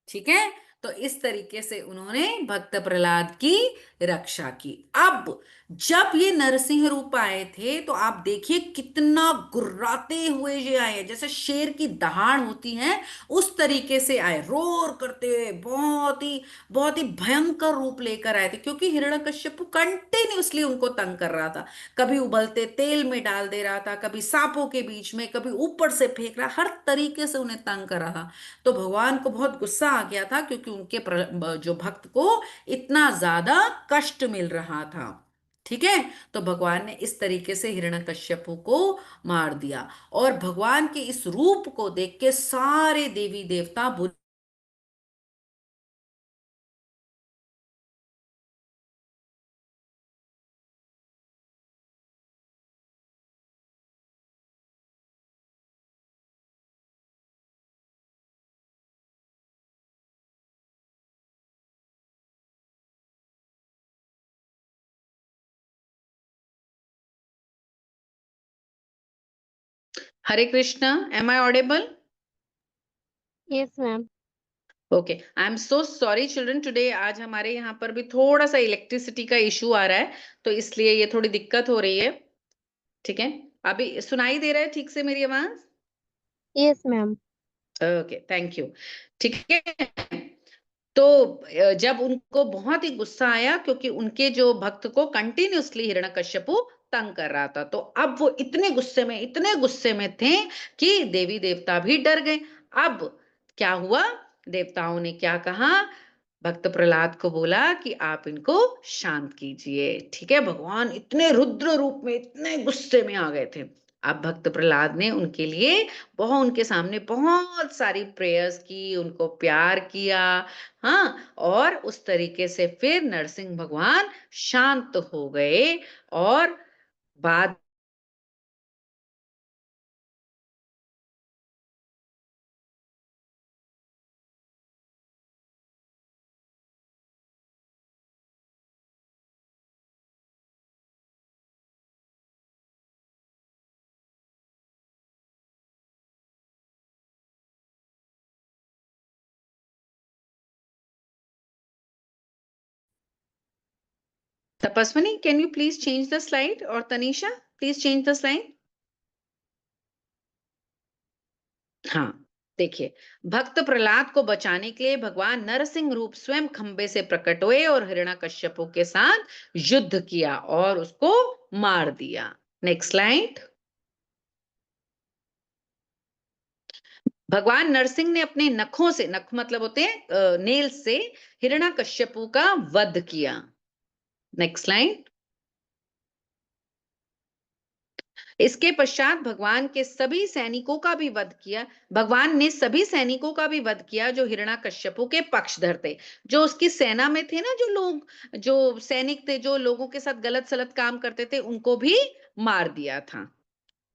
ठीक है। तो इस तरीके से उन्होंने भक्त प्रहलाद की रक्षा की। अब जब ये नरसिंह रूप आए थे, तो आप देखिए कितना गुर्राते हुए ये आए, जैसे शेर की दहाड़ होती है उस तरीके से आए, रोर करते हुए, बहुत ही भयंकर रूप लेकर आए थे। क्योंकि हिरण्यकश्यप कंटिन्यूअसली उनको तंग कर रहा था, कभी उबलते तेल में डाल दे रहा था, कभी सांपों के बीच में, कभी ऊपर से फेंक रहा, हर तरीके से उन्हें तंग कर रहा था। तो भगवान को बहुत गुस्सा आ गया था, क्योंकि उनके जो भक्त को इतना ज्यादा कष्ट मिल रहा था। ठीक है। तो भगवान ने इस तरीके से हिरण्यकश्यपु को मार दिया। और भगवान के इस रूप को देख के सारे देवी देवता Hare Krishna, am I audible? Yes ma'am. Okay, I am so sorry children, today आज हमारे यहाँ पर भी थोड़ा सा इलेक्ट्रिसिटी का इशू आ रहा है, तो इसलिए ये थोड़ी दिक्कत हो रही है। ठीक है, अभी सुनाई दे रहा है ठीक से मेरी आवाज? Yes ma'am. Okay, thank you. ठीक है, तो जब उनको बहुत ही गुस्सा आया क्योंकि उनके जो भक्त को कंटिन्यूअसली हिरण्यकश्यपु तंग कर रहा था, तो अब वो इतने गुस्से में थे कि देवी देवता भी डर गए। अब क्या हुआ, देवताओं ने क्या कहा, भक्त प्रहलाद को बोला कि आप इनको शांत कीजिए। ठीक है, भगवान इतने रुद्र रूप में इतने गुस्से में आ गए थे। अब भक्त प्रहलाद ने उनके लिए उनके सामने बहुत सारी प्रेयर्स की, उनको प्यार किया। हाँ, और उस तरीके से फिर नरसिंह भगवान शांत हो गए और बाद Tapaswini, can you please change the slide, और Tanisha please change the slide. हाँ, देखिए, भक्त प्रहलाद को बचाने के लिए भगवान नरसिंह रूप स्वयं खंबे से प्रकट हुए और हिरण्यकश्यपु के साथ युद्ध किया और उसको मार दिया। Next slide. भगवान नरसिंह ने अपने नखों से, नख मतलब होते हैं नेल से, हिरण्यकश्यपु का वध किया। Next slide. इसके पश्चात भगवान के सभी सैनिकों का भी वध किया। भगवान ने सभी सैनिकों का भी वध किया जो हिरण्यकश्यपु के पक्षधर थे, जो उसकी सेना में थे ना, जो लोग, जो सैनिक थे, जो लोगों के साथ गलत सलत काम करते थे, उनको भी मार दिया था।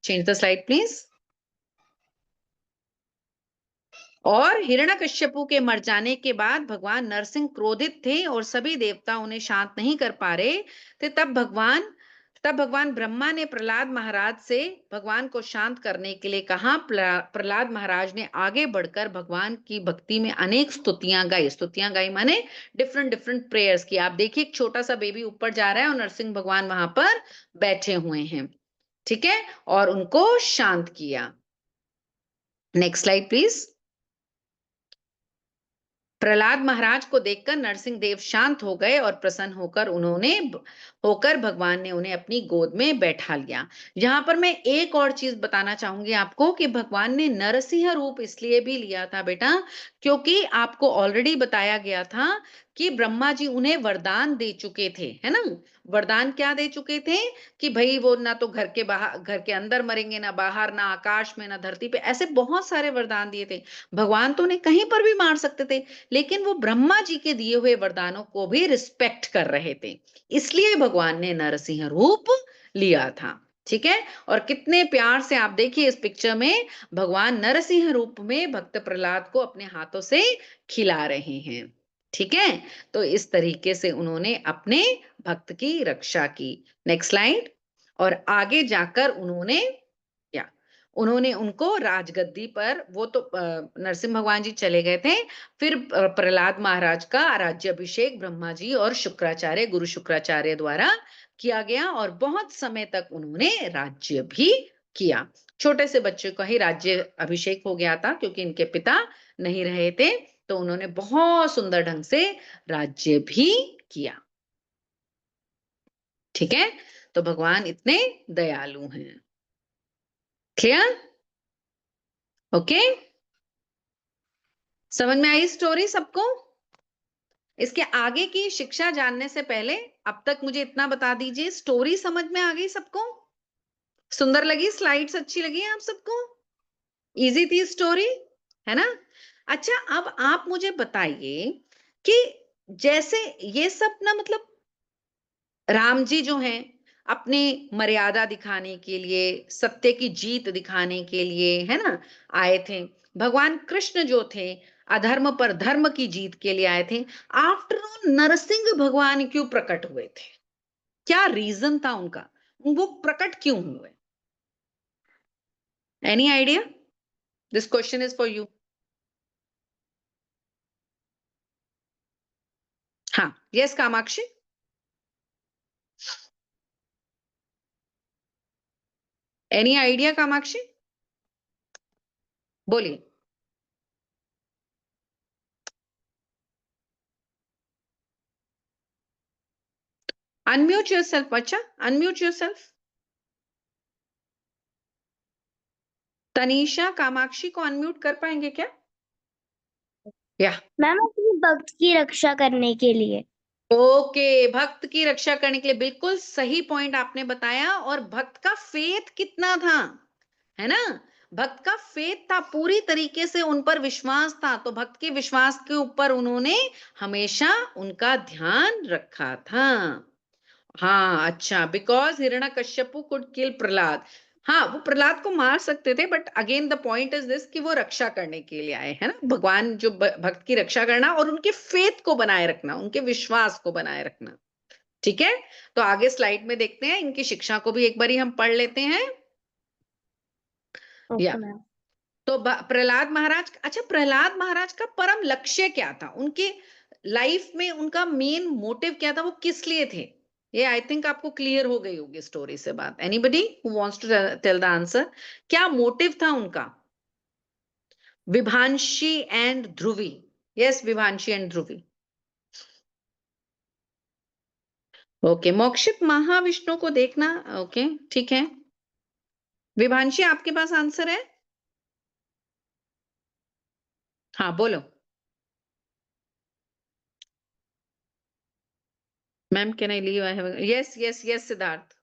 Change the slide please. और हिरण्यकश्यपु के मर जाने के बाद भगवान नरसिंह क्रोधित थे और सभी देवता उन्हें शांत नहीं कर पा रहे थे। तब भगवान ब्रह्मा ने प्रहलाद महाराज से भगवान को शांत करने के लिए कहा। प्रहलाद महाराज ने आगे बढ़कर भगवान की भक्ति में अनेक स्तुतियां गाई माने डिफरेंट डिफरेंट प्रेयर्स की। आप देखिए, एक छोटा सा बेबी ऊपर जा रहा है और नरसिंह भगवान वहां पर बैठे हुए हैं। ठीक है, और उनको शांत किया। Next slide please. Prahlad Maharaj को देखकर नरसिंह देव शांत हो गए और प्रसन्न होकर भगवान ने उन्हें अपनी गोद में बैठा लिया। यहाँ पर मैं एक और चीज बताना चाहूंगी आपको कि भगवान ने नरसिंह रूप इसलिए भी लिया था बेटा, क्योंकि आपको ऑलरेडी बताया गया था कि ब्रह्मा जी उन्हें वरदान दे चुके थे, है ना। वरदान क्या दे चुके थे कि भाई वो ना तो घर के अंदर मरेंगे, ना बाहर, ना आकाश में, ना धरती पे, ऐसे बहुत सारे वरदान दिए थे। भगवान तो उन्हें कहीं पर भी मार सकते थे, लेकिन वो ब्रह्मा जी के दिए हुए वरदानों को भी रिस्पेक्ट कर रहे थे, इसलिए भगवान ने नरसिंह रूप लिया था। ठीक है, और कितने प्यार से आप देखिए इस पिक्चर में भगवान नरसिंह रूप में भक्त प्रहलाद को अपने हाथों से खिला रहे हैं। ठीक है, तो इस तरीके से उन्होंने अपने भक्त की रक्षा की। Next slide. और आगे जाकर उन्होंने उनको राजगद्दी पर, वो तो नरसिंह भगवान जी चले गए थे, फिर प्रहलाद महाराज का राज्याभिषेक ब्रह्मा जी और गुरु शुक्राचार्य द्वारा किया गया और बहुत समय तक उन्होंने राज्य भी किया। छोटे से बच्चे का ही राज्य अभिषेक हो गया था क्योंकि इनके पिता नहीं रहे थे, तो उन्होंने बहुत सुंदर ढंग से राज्य भी किया। ठीक है, तो भगवान इतने दयालु हैं। क्लियर? ओके, समझ में आई स्टोरी सबको? इसके आगे की शिक्षा जानने से पहले अब तक मुझे इतना बता दीजिए, स्टोरी समझ में आ गई सबको? सुंदर लगी? स्लाइड्स अच्छी लगी आप सबको? इजी थी स्टोरी, है ना? अच्छा, अब आप मुझे बताइए कि जैसे ये सब ना, मतलब राम जी जो हैं अपने मर्यादा दिखाने के लिए, सत्य की जीत दिखाने के लिए, है ना, आए थे। भगवान कृष्ण जो थे अधर्म पर धर्म की जीत के लिए आए थे। आफ्टर ऑल नरसिंह भगवान क्यों प्रकट हुए थे? क्या रीजन था उनका? वो प्रकट क्यों हुए? Any idea? This question is for you. हाँ, yes Kamakshi. Any idea Kamakshi? बोलिए. अनम्यूट योरसेल्फ बच्चा, अनम्यूट योरसेल्फ. तनीषा कामाक्षी को अनम्यूट कर पाएंगे क्या? या मैम अपनी भक्त की रक्षा करने के लिए। ओके, भक्त की रक्षा करने के लिए. बिल्कुल सही पॉइंट आपने बताया. और भक्त का फेथ कितना था, है ना? भक्त का फेथ था, पूरी तरीके से उन पर विश्वास था. तो भक्त के विश्वास के ऊपर उन्होंने हमेशा उनका ध्यान रखा था. हाँ, अच्छा, बिकॉज हिरण्यकश्यपु कुड किल प्रहलाद. हाँ, वो प्रहलाद को मार सकते थे, but again the point is this कि वो रक्षा करने के लिए आए, है ना? भगवान जो भक्त की रक्षा करना और उनके फेथ को बनाए रखना, उनके विश्वास को बनाए रखना. ठीक है, तो आगे स्लाइड में देखते हैं. इनकी शिक्षा को भी एक बार हम पढ़ लेते हैं. या ओके मैम। तो प्रहलाद महाराज, अच्छा, प्रहलाद महाराज का परम लक्ष्य क्या था? उनके लाइफ में उनका मेन मोटिव क्या था? वो किस लिए थे? ये आई थिंक आपको क्लियर हो गई होगी स्टोरी से बात. Anybody who wants to tell the answer, क्या मोटिव था उनका? Vibhanshi and Dhruvi. Yes, Vibhanshi and Dhruvi. Okay, Mokshit Mahavishnu को देखना. ओके, ठीक है. विभांशी, आपके पास आंसर है? हाँ, बोलो ma'am. Can I leave? I have. Yes yes yes Siddharth.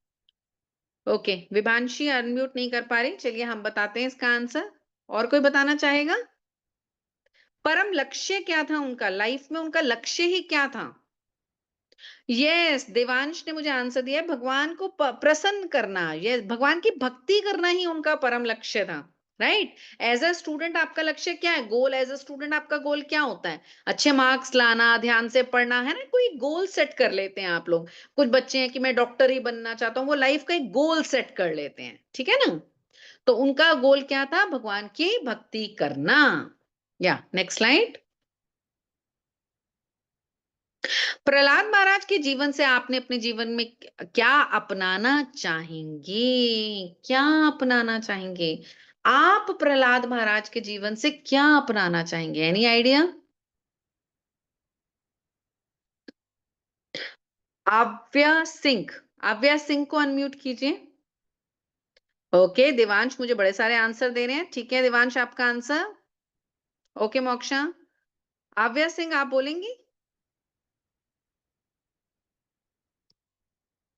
Okay, Vibhanshi unmute नहीं कर पा रही. चलिए हम बताते हैं इसका आंसर. और कोई बताना चाहेगा? परम लक्ष्य क्या था उनका? लाइफ में उनका लक्ष्य ही क्या था? यस, देवांश ने मुझे आंसर दिया, भगवान को प्रसन्न करना. यस, भगवान की भक्ति करना ही उनका परम लक्ष्य था. राइट. एज अ स्टूडेंट आपका लक्ष्य क्या है? गोल. एज अ स्टूडेंट आपका गोल क्या होता है? अच्छे मार्क्स लाना, ध्यान से पढ़ना, है ना? कोई गोल सेट कर लेते हैं आप लोग. कुछ बच्चे हैं कि मैं डॉक्टर ही बनना चाहता हूँ, वो लाइफ का एक गोल सेट कर लेते हैं. ठीक है ना? तो उनका गोल क्या था? भगवान की भक्ति करना. या नेक्स्ट स्लाइड. प्रहलाद महाराज के जीवन से आपने अपने जीवन में क्या अपनाना चाहेंगे? क्या अपनाना चाहेंगे आप? प्रहलाद महाराज के जीवन से क्या अपनाना चाहेंगे? Any idea? आव्या सिंह. आव्या सिंह को अनम्यूट कीजिए. ओके, देवांश मुझे बड़े सारे आंसर दे रहे हैं. ठीक है देवांश, आपका आंसर. ओके मोक्षा. आव्या सिंह, आप बोलेंगी?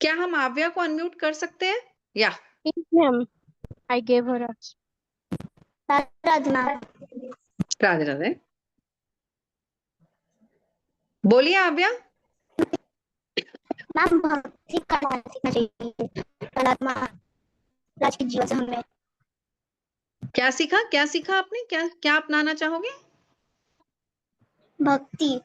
क्या हम आव्या को अनम्यूट कर सकते हैं? या Yes, ma'am. I gave her a. Radhe ma'am. Radhe Radhe. बोलिए आव्या. मैम भक्ति करना सीखना चाहिए परमात्मा राज के जीवन से हमें। क्या सीखा? क्या सीखा आपने? क्या क्या अपनाना चाहोगे? भक्ति।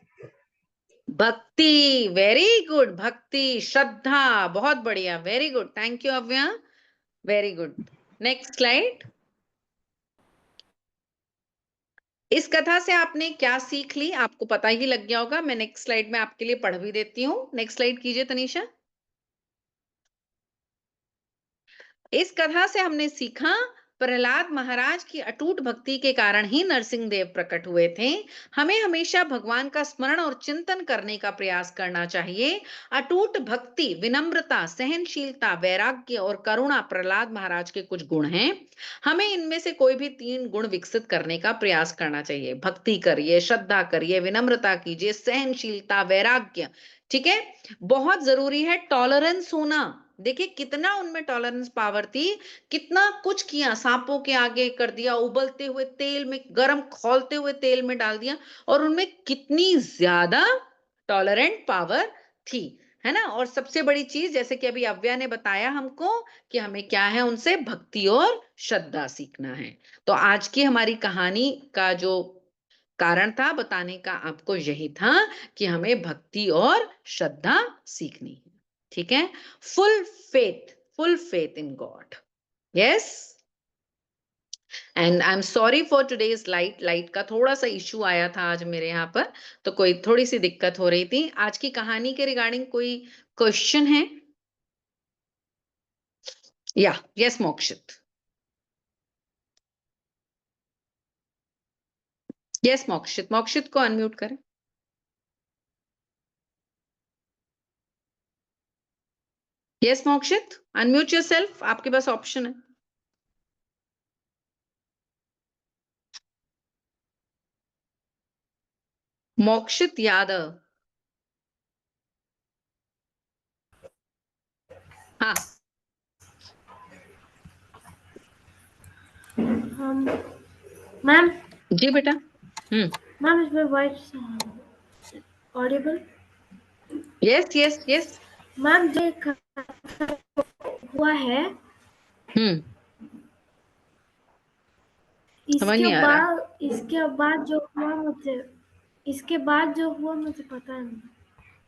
भक्ति. Very good. भक्ति, श्रद्धा, बहुत बढ़िया. Very good. Thank you अव्या. Very good. Next slide. इस कथा से आपने क्या सीख ली? आपको पता ही लग गया होगा. मैं नेक्स्ट स्लाइड में आपके लिए पढ़ भी देती हूँ. नेक्स्ट स्लाइड कीजिए तनीषा. इस कथा से हमने सीखा, प्रहलाद महाराज की अटूट भक्ति के कारण ही नरसिंह देव प्रकट हुए थे. हमें हमेशा भगवान का स्मरण और चिंतन करने का प्रयास करना चाहिए. अटूट भक्ति, विनम्रता, सहनशीलता, वैराग्य और करुणा प्रहलाद महाराज के कुछ गुण हैं. हमें इनमें से कोई भी 3 गुण विकसित करने का प्रयास करना चाहिए. भक्ति करिए, श्रद्धा करिए, विनम्रता कीजिए, सहनशीलता, वैराग्य. ठीक है. बहुत जरूरी है टॉलरेंस होना. देखिए कितना उनमें टॉलरेंस पावर थी. कितना कुछ किया, सांपों के आगे कर दिया, उबलते हुए तेल में, गरम खौलते हुए तेल में डाल दिया. और उनमें कितनी ज्यादा टॉलरेंट पावर थी, है ना? और सबसे बड़ी चीज, जैसे कि अभी अव्या ने बताया हमको, कि हमें क्या है? उनसे भक्ति और श्रद्धा सीखना है. तो आज की हमारी कहानी का जो कारण था बताने का आपको यही था, कि हमें भक्ति और श्रद्धा सीखनी है. ठीक है. Full faith in God. Yes. And I am sorry for today's light का थोड़ा सा इशू आया था आज मेरे यहाँ पर, तो कोई थोड़ी सी दिक्कत हो रही थी। आज की कहानी के रिगार्डिंग कोई क्वेश्चन है? या यस मोक्षित, यस मोक्षित, मोक्षित को अनम्यूट करें। यस मोक्षित, अनम्यूट योरसेल्फ, आपके पास ऑप्शन है। मोक्षित यादव, हाँ हम मैम जी बेटा। मैम इसमें voice Audible. Yes yes yes. Ma'am जो हुआ है समझ नहीं आ रहा। इसके बाद जो हुआ मुझे पता नहीं।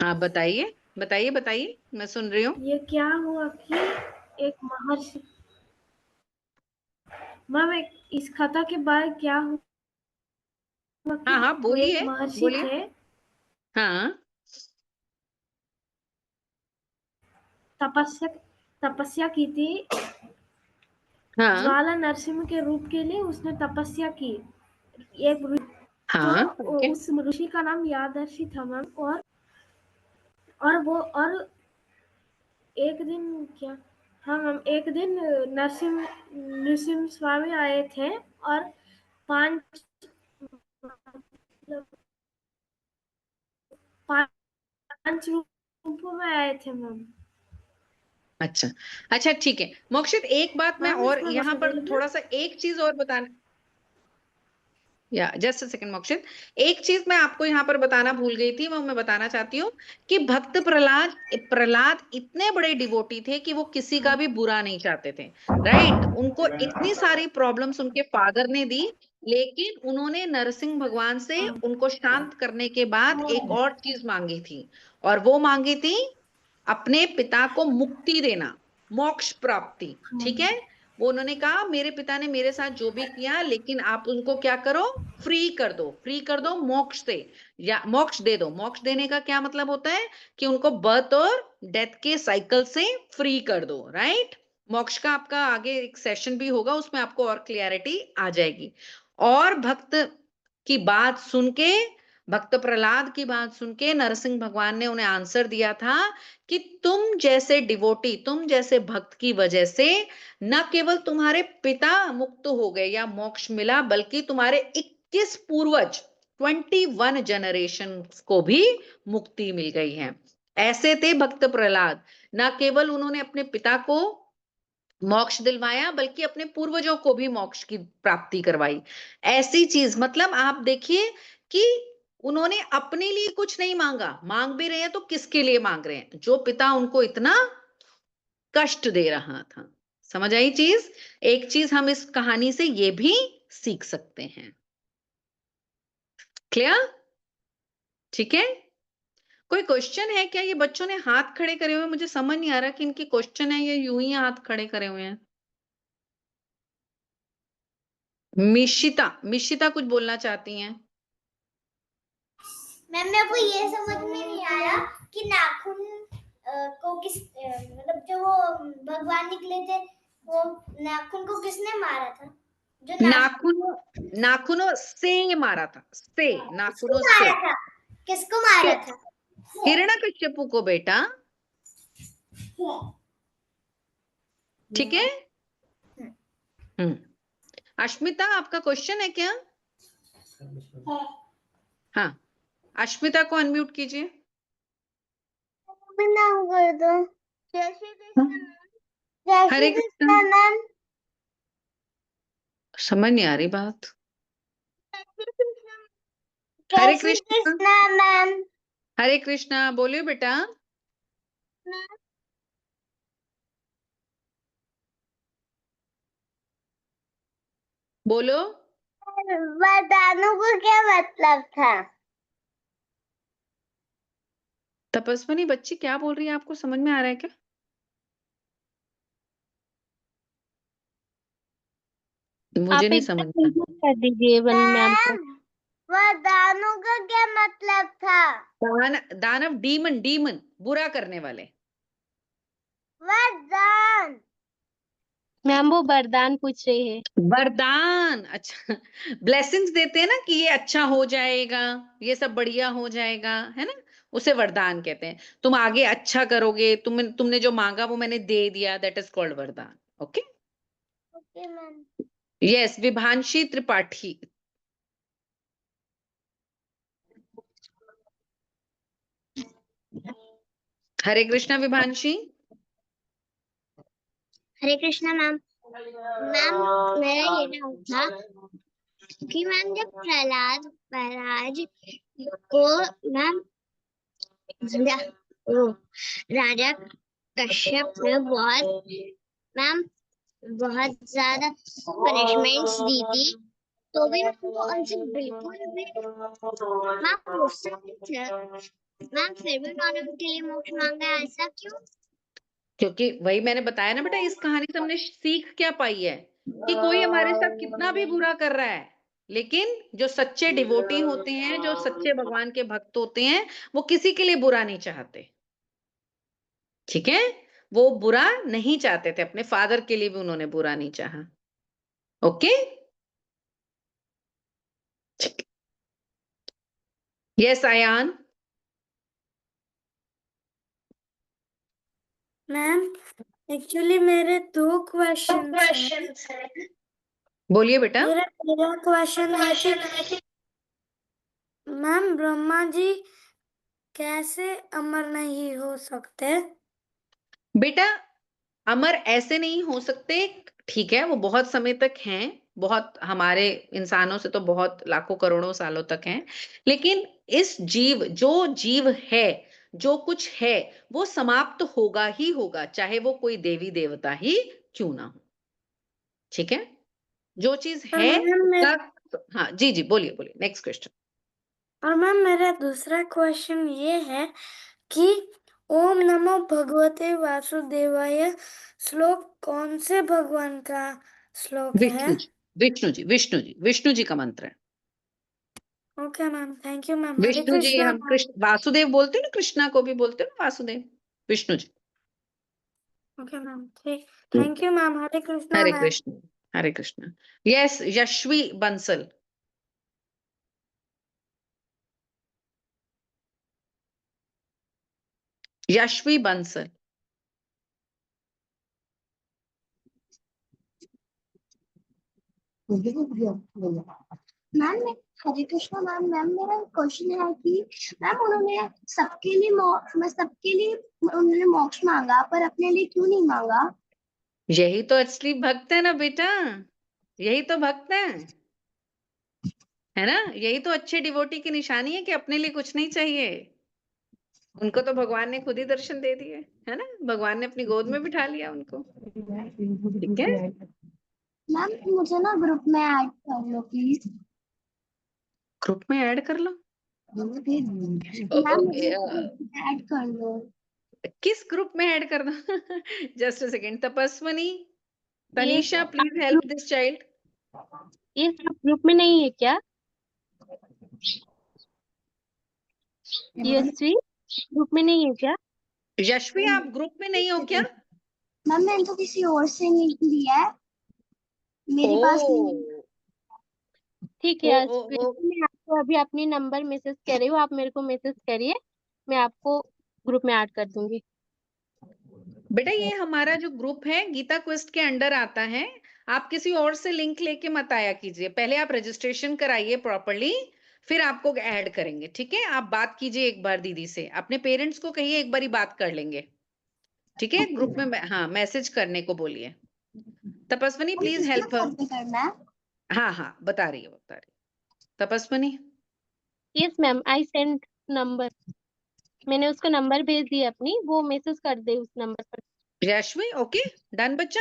हाँ बताइए बताइए बताइए, मैं सुन रही हूँ। ये क्या हुआ कि एक महर्षि मैम इस कथा के बाद क्या हुआ कि हाँ हाँ वो एक बोलिए महर्षि बोलिए। थे, हाँ तपस्या तपस्या की थी। हाँ ज्वाला नरसिंह के रूप के लिए उसने तपस्या की। एक हाँ ओके। उस ऋषि का नाम यादर्शी था मैम। और एक दिन क्या हाँ मैम, एक दिन नरसिंह स्वामी आए थे और पांच पांच रूपों में आए थे मैम। अच्छा अच्छा ठीक है मोक्षित, एक बात मैं मैम और इसमें यहाँ वॉइस पर अवेलेबल। थोड़ा सा एक चीज और बताना, या जस्ट अ सेकंड मोक्षित, एक चीज मैं आपको यहाँ पर बताना भूल गई थी, वो मैं बताना चाहती हूँ कि भक्त प्रहलाद प्रहलाद इतने बड़े डिवोटी थे कि वो किसी का भी बुरा नहीं चाहते थे। राइट, उनको इतनी सारी प्रॉब्लम्स उनके फादर ने दी, लेकिन उन्होंने नरसिंह भगवान से उनको शांत करने के बाद एक और चीज मांगी थी, और वो मांगी थी अपने पिता को मुक्ति देना, मोक्ष प्राप्ति। ठीक है, वो उन्होंने कहा मेरे पिता ने मेरे साथ जो भी किया, लेकिन आप उनको क्या करो, फ्री कर दो, फ्री कर दो, मोक्ष दे, या मोक्ष दे दो। मोक्ष देने का क्या मतलब होता है कि उनको बर्थ और डेथ के साइकिल से फ्री कर दो। राइट, मोक्ष का आपका आगे एक सेशन भी होगा, उसमें आपको और क्लियरिटी आ जाएगी। और भक्त प्रहलाद की बात सुन के नरसिंह भगवान ने उन्हें आंसर दिया था कि तुम जैसे डिवोटी, तुम जैसे भक्त की वजह से न केवल तुम्हारे पिता मुक्त हो गए या मोक्ष मिला, बल्कि तुम्हारे 21 पूर्वज, 21 जनरेशन को भी मुक्ति मिल गई है। ऐसे थे भक्त प्रहलाद, न केवल उन्होंने अपने पिता को मोक्ष दिलवाया, बल्कि अपने पूर्वजों को भी मोक्ष की प्राप्ति करवाई। ऐसी चीज, मतलब आप देखिए कि उन्होंने अपने लिए कुछ नहीं मांगा, मांग भी रहे हैं तो किसके लिए मांग रहे हैं, जो पिता उनको इतना कष्ट दे रहा था। समझ आई चीज? एक चीज हम इस कहानी से ये भी सीख सकते हैं। क्लियर? ठीक है, कोई क्वेश्चन है क्या? ये बच्चों ने हाथ खड़े करे हुए, मुझे समझ नहीं आ रहा कि इनके क्वेश्चन है या यूं ही हाथ खड़े करे हुए हैं। मिशिता, मिशिता कुछ बोलना चाहती हैं? मैम मेरे को ये समझ में नहीं आया कि नाखून को मतलब जो वो भगवान निकले थे, वो नाखून को किसने मारा था? जो नाखूनों से मारा था, से, किसको नाखूनों से। मारा था? किसको मारा था? हिरण्यकश्यपु को बेटा। ठीक है। अश्मिता, आपका क्वेश्चन है क्या? हाँ, अश्मिता को अनम्यूट कीजिए। नाम कर दो। जय श्री कृष्ण मैम। जय हरे श्री कृष्ण। कृष्ण मैम। समझ नहीं आ रही बात। जय हरे श्री कृष्ण, कृष्ण मैम। हरे कृष्णा बोलियो बेटा। बोलो। वरदानों को क्या मतलब था? तपस्विनी बच्ची क्या बोल रही है, आपको समझ में आ रहा है क्या? मुझे आप नहीं एक बार समझ में कंप्लीट कर दीजिए वन मैम को। मैम वरदानों का क्या मतलब था? दानव डीमन, डीमन बुरा करने वाले। वरदान। मैम वो वरदान पूछ रही है। वरदान, अच्छा ब्लेसिंग्स देते हैं ना कि ये अच्छा हो जाएगा, ये सब बढ़िया हो जाएगा, है ना, उसे वरदान कहते हैं। तुम आगे अच्छा करोगे, तुमने जो मांगा वो मैंने दे दिया, दैट इज कॉल्ड वरदान। Okay. Okay ma'am. Yes, Vibhanshi Tripathi. Hare Krishna Vibhanshi. Hare Krishna ma'am. Ma'am मेरा ये डाउट था कि मैम जब प्रहलाद महाराज को मैम वो राजा कश्यप ने बहुत ज्यादा पनिशमेंट्स दी थी, तो भी मैम वो उनसे बिल्कुल भी मैम गुस्सा नहीं थे। मैम फिर भी उन्होंने उनके लिए मोक्ष मांगा, ऐसा क्यों? क्योंकि वही मैंने बताया ना बेटा, इस कहानी से हमने सीख क्या पाई है कि कोई हमारे साथ कितना भी बुरा कर रहा है, लेकिन जो सच्चे डिवोटी होते हैं, जो सच्चे भगवान के भक्त होते हैं, वो किसी के लिए बुरा नहीं चाहते। ठीक है, वो बुरा नहीं चाहते थे, अपने फादर के लिए भी उन्होंने बुरा नहीं चाहा। Okay. Yes Ayaan. Ma'am actually मेरे 2 क्वेश्चंस हैं। बोलिए बेटा। मेरा पहला क्वेश्चन है कि मैम ब्रह्मा जी कैसे अमर नहीं हो सकते? बेटा अमर ऐसे नहीं हो सकते, ठीक है, वो बहुत समय तक हैं, बहुत हमारे इंसानों से तो बहुत लाखों करोड़ों सालों तक हैं, लेकिन इस जीव, जो जीव है, जो कुछ है, वो समाप्त होगा ही होगा, चाहे वो कोई देवी देवता ही क्यों ना हो। ठीक है, जो चीज और है मैम उसका। हाँ जी जी, बोलिए बोलिए, नेक्स्ट क्वेश्चन। और मैम मेरा दूसरा क्वेश्चन ये है कि ओम नमो भगवते वासुदेवाय श्लोक कौन से भगवान का श्लोक है? विष्णु जी, विष्णु जी, विष्णु जी, विष्णु जी का मंत्र है। Okay ma'am, thank you ma'am. Hare Vishnu ji, Krishna हम मैम। कृष्ण वासुदेव बोलते हैं ना, कृष्णा को भी बोलते हैं ना वासुदेव। विष्णु जी। ओके मैम, ठीक, thank you ma'am. Hare Krishna Hare ma'am. Krishna, Hare Krishna. Yes, Yashvi Bansal. Yashvi Bansal. Ma'am Hare Krishna ma'am. Ma'am मेरा क्वेश्चन है कि मैम उन्होंने सबके लिए उन्होंने मोक्ष मांगा, पर अपने लिए क्यों नहीं मांगा? यही तो असली भक्त है ना बेटा, यही तो भक्त है ना, यही तो अच्छे डिवोटी की निशानी है कि अपने लिए कुछ नहीं चाहिए। उनको तो भगवान ने खुद ही दर्शन दे दिए, है ना, भगवान ने अपनी गोद में बिठा लिया उनको। ठीक है। मैम मुझे ना ग्रुप में ऐड कर लो प्लीज। ग्रुप में ऐड कर लो। मैम मुझे ऐड कर लो। किस ग्रुप में ऐड कर दो? Just a second. तपस्वनी, ये Tanisha, please help this child. ये सब ग्रुप में नहीं है क्या? यशवी ग्रुप में नहीं है क्या? यशवी, आप ग्रुप में नहीं हो क्या? मैम मैंने तो किसी और से लिंक लिया है, मेरे पास नहीं। ओ ठीक ओ है ओ यशवी, ओ मैं आपको अभी अपनी नंबर मैसेज कर रही हूँ, आप मेरे को मैसेज करिए, मैं आपको ग्रुप में ऐड कर दूंगी। बेटा, ये हमारा जो ग्रुप है गीता क्वेस्ट के अंडर आता है। आप किसी और से लिंक लेके मत आया कीजिए, पहले आप रजिस्ट्रेशन कराइए प्रॉपरली, फिर आपको ऐड करेंगे। ठीक है, आप बात कीजिए एक बार दीदी से, अपने पेरेंट्स को कहिए एक बारी बात कर लेंगे। ठीक है, ग्रुप में हाँ मैसेज करने को बोलिए। तपस्वनी ma'am please kiss help. Number पे करना है? हाँ हाँ, बता रही है, बता रही है Tapaswini. Yes ma'am, I send number, मैंने उसको नंबर भेज दिया अपनी, वो मैसेज कर दे उस नंबर पर। यशवी, ओके, डन बच्चा।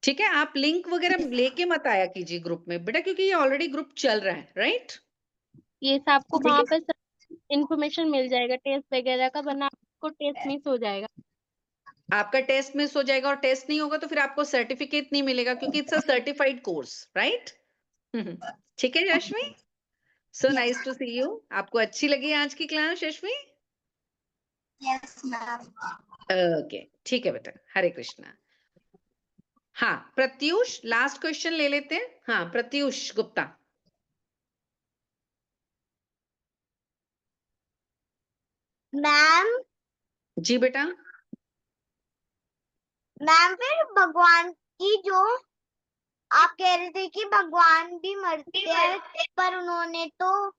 ठीक है, आप लिंक वगैरह लेके मत आया कीजिए ग्रुप में बेटा, क्योंकि ये ऑलरेडी ग्रुप चल रहा है, राइट। ये आपको वहां पर सब इन्फॉर्मेशन मिल जाएगा टेस्ट वगैरह का, वरना आपको टेस्ट मिस हो जाएगा। आपका टेस्ट मिस हो जाएगा और टेस्ट नहीं होगा तो फिर आपको सर्टिफिकेट नहीं मिलेगा, क्योंकि it's a certified course, right? ठीक है Yashvi, so nice to see you. आपको अच्छी लगी आज की class Yashvi? Yes ma'am. Okay, ठीक है बेटा, हरे कृष्णा। हाँ प्रत्युष, लास्ट क्वेश्चन ले लेते हैं। हाँ प्रत्युष गुप्ता। मैम जी बेटा। मैम फिर भगवान की जो आप कह रहे थे कि भगवान भी मरते हैं, पर उन्होंने तो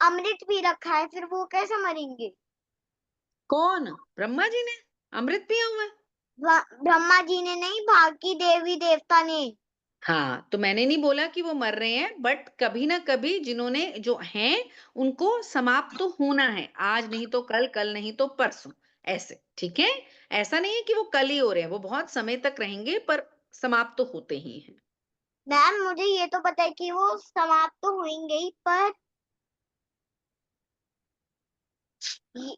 अमृत भी रखा है, फिर वो कैसे मरेंगे? कौन? ब्रह्मा जी ने अमृत पिया हुआ है? ब्रह्मा जी ने नहीं, बाकी देवी देवता ने। हाँ तो मैंने नहीं बोला कि वो मर रहे हैं, बट कभी ना कभी जिन्होंने जो हैं उनको समाप्त तो होना है, आज नहीं तो कल, कल नहीं तो परसों, ऐसे, ठीक है? ऐसा नहीं है कि वो कल ही हो रहे हैं, वो बहुत समय तक रहेंगे पर समाप्त तो होते ही हैं। मैम मुझे ये तो पता है कि वो समाप्त तो होंगे ही, पर ये,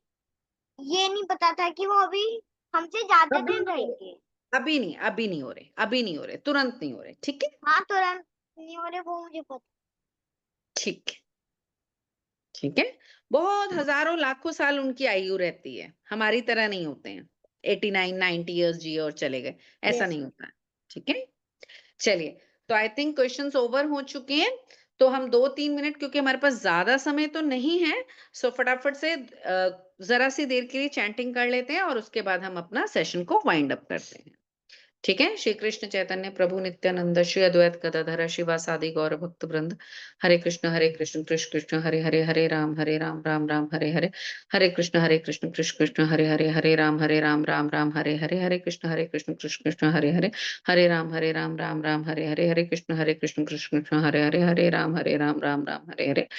ये नहीं पता था कि वो अभी हमसे ज्यादा अभी दिन नहीं हो रहे, रहेंगे। अभी नहीं, अभी नहीं हो रहे, अभी नहीं हो रहे, तुरंत नहीं हो रहे, ठीक है? हाँ तुरंत नहीं हो रहे, वो मुझे पता। ठीक है, ठीक है। बहुत हजारों लाखों साल उनकी आयु रहती है, हमारी तरह नहीं होते हैं 89 90 इयर्स जिए और चले गए, ऐसा यस। नहीं होता है, ठीक है? चलिए, तो आई थिंक क्वेश्चंस ओवर हो चुके हैं। तो हम 2-3 मिनट, क्योंकि हमारे पास ज्यादा समय तो नहीं है, सो फटाफट से जरा सी देर के लिए चैंटिंग कर लेते हैं और उसके बाद हम अपना सेशन को वाइंड अप करते हैं, ठीक है? श्री कृष्ण चैतन्य प्रभु नित्यानंद श्री अद्वैत गदाधर शिवासादि गौर भक्त वृंद, हरे कृष्ण कृष्ण कृष्ण हरे हरे, हरे राम राम राम हरे हरे, हरे कृष्ण कृष्ण हरे हरे, हरे राम राम राम हरे हरे, हरे कृष्ण कृष्ण हरे हरे, हरे राम राम हरे हरे, हरे कृष्ण कृष्ण हरे हरे, हरे राम राम राम हरे हरे, हरे कृष्ण कृष्ण हरे हरे, हरे राम राम राम हरे हरे,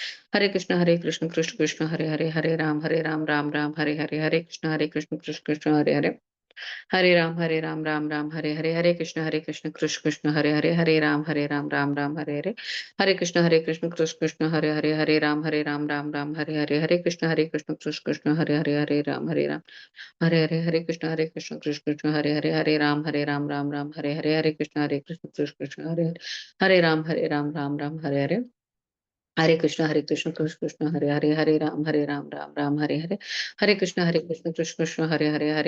हरे कृष्ण कृष्ण हरे हरे, हरे राम राम हरे हरे, हरे कृष्ण कृष्ण हरे हरे, हरे राम राम राम हरे हरे, हरे कृष्ण कृष्ण हरे हरे, हरे राम राम राम हरे हरे, हरे कृष्ण कृष्ण हरे हरे, हरे राम हरे हरे, हरे कृष्ण कृष्ण हरे हरे, हरे राम राम राम हरे हरे, हरे कृष्ण कृष्ण हरे हरे, हरे राम राम हरे हरे, हरे कृष्ण कृष्ण कृष्ण हरे हरे, हरे राम राम राम हरे हरे, हरे कृष्ण कृष्ण हरे हरे, हरे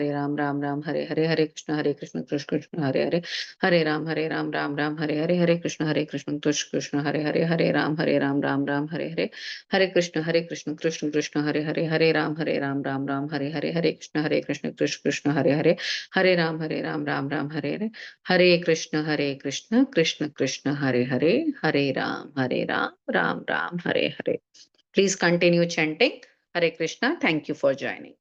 राम राम राम हरे हरे, हरे कृष्ण कृष्ण कृष्ण हरे हरे, हरे राम राम राम हरे हरे, हरे कृष्ण कृष्ण कृष्ण हरे हरे, हरे राम राम राम हरे हरे, हरे कृष्ण कृष्ण कृष्ण हरे हरे, हरे राम राम राम हरे हरे, हरे कृष्ण कृष्ण कृष्ण हरे हरे, हरे राम राम हरे हरे, हरे कृष्ण कृष्ण कृष्ण हरे हरे, हरे Ram Ram Ram Hare Hare. Please continue chanting Hare Krishna. Thank you for joining.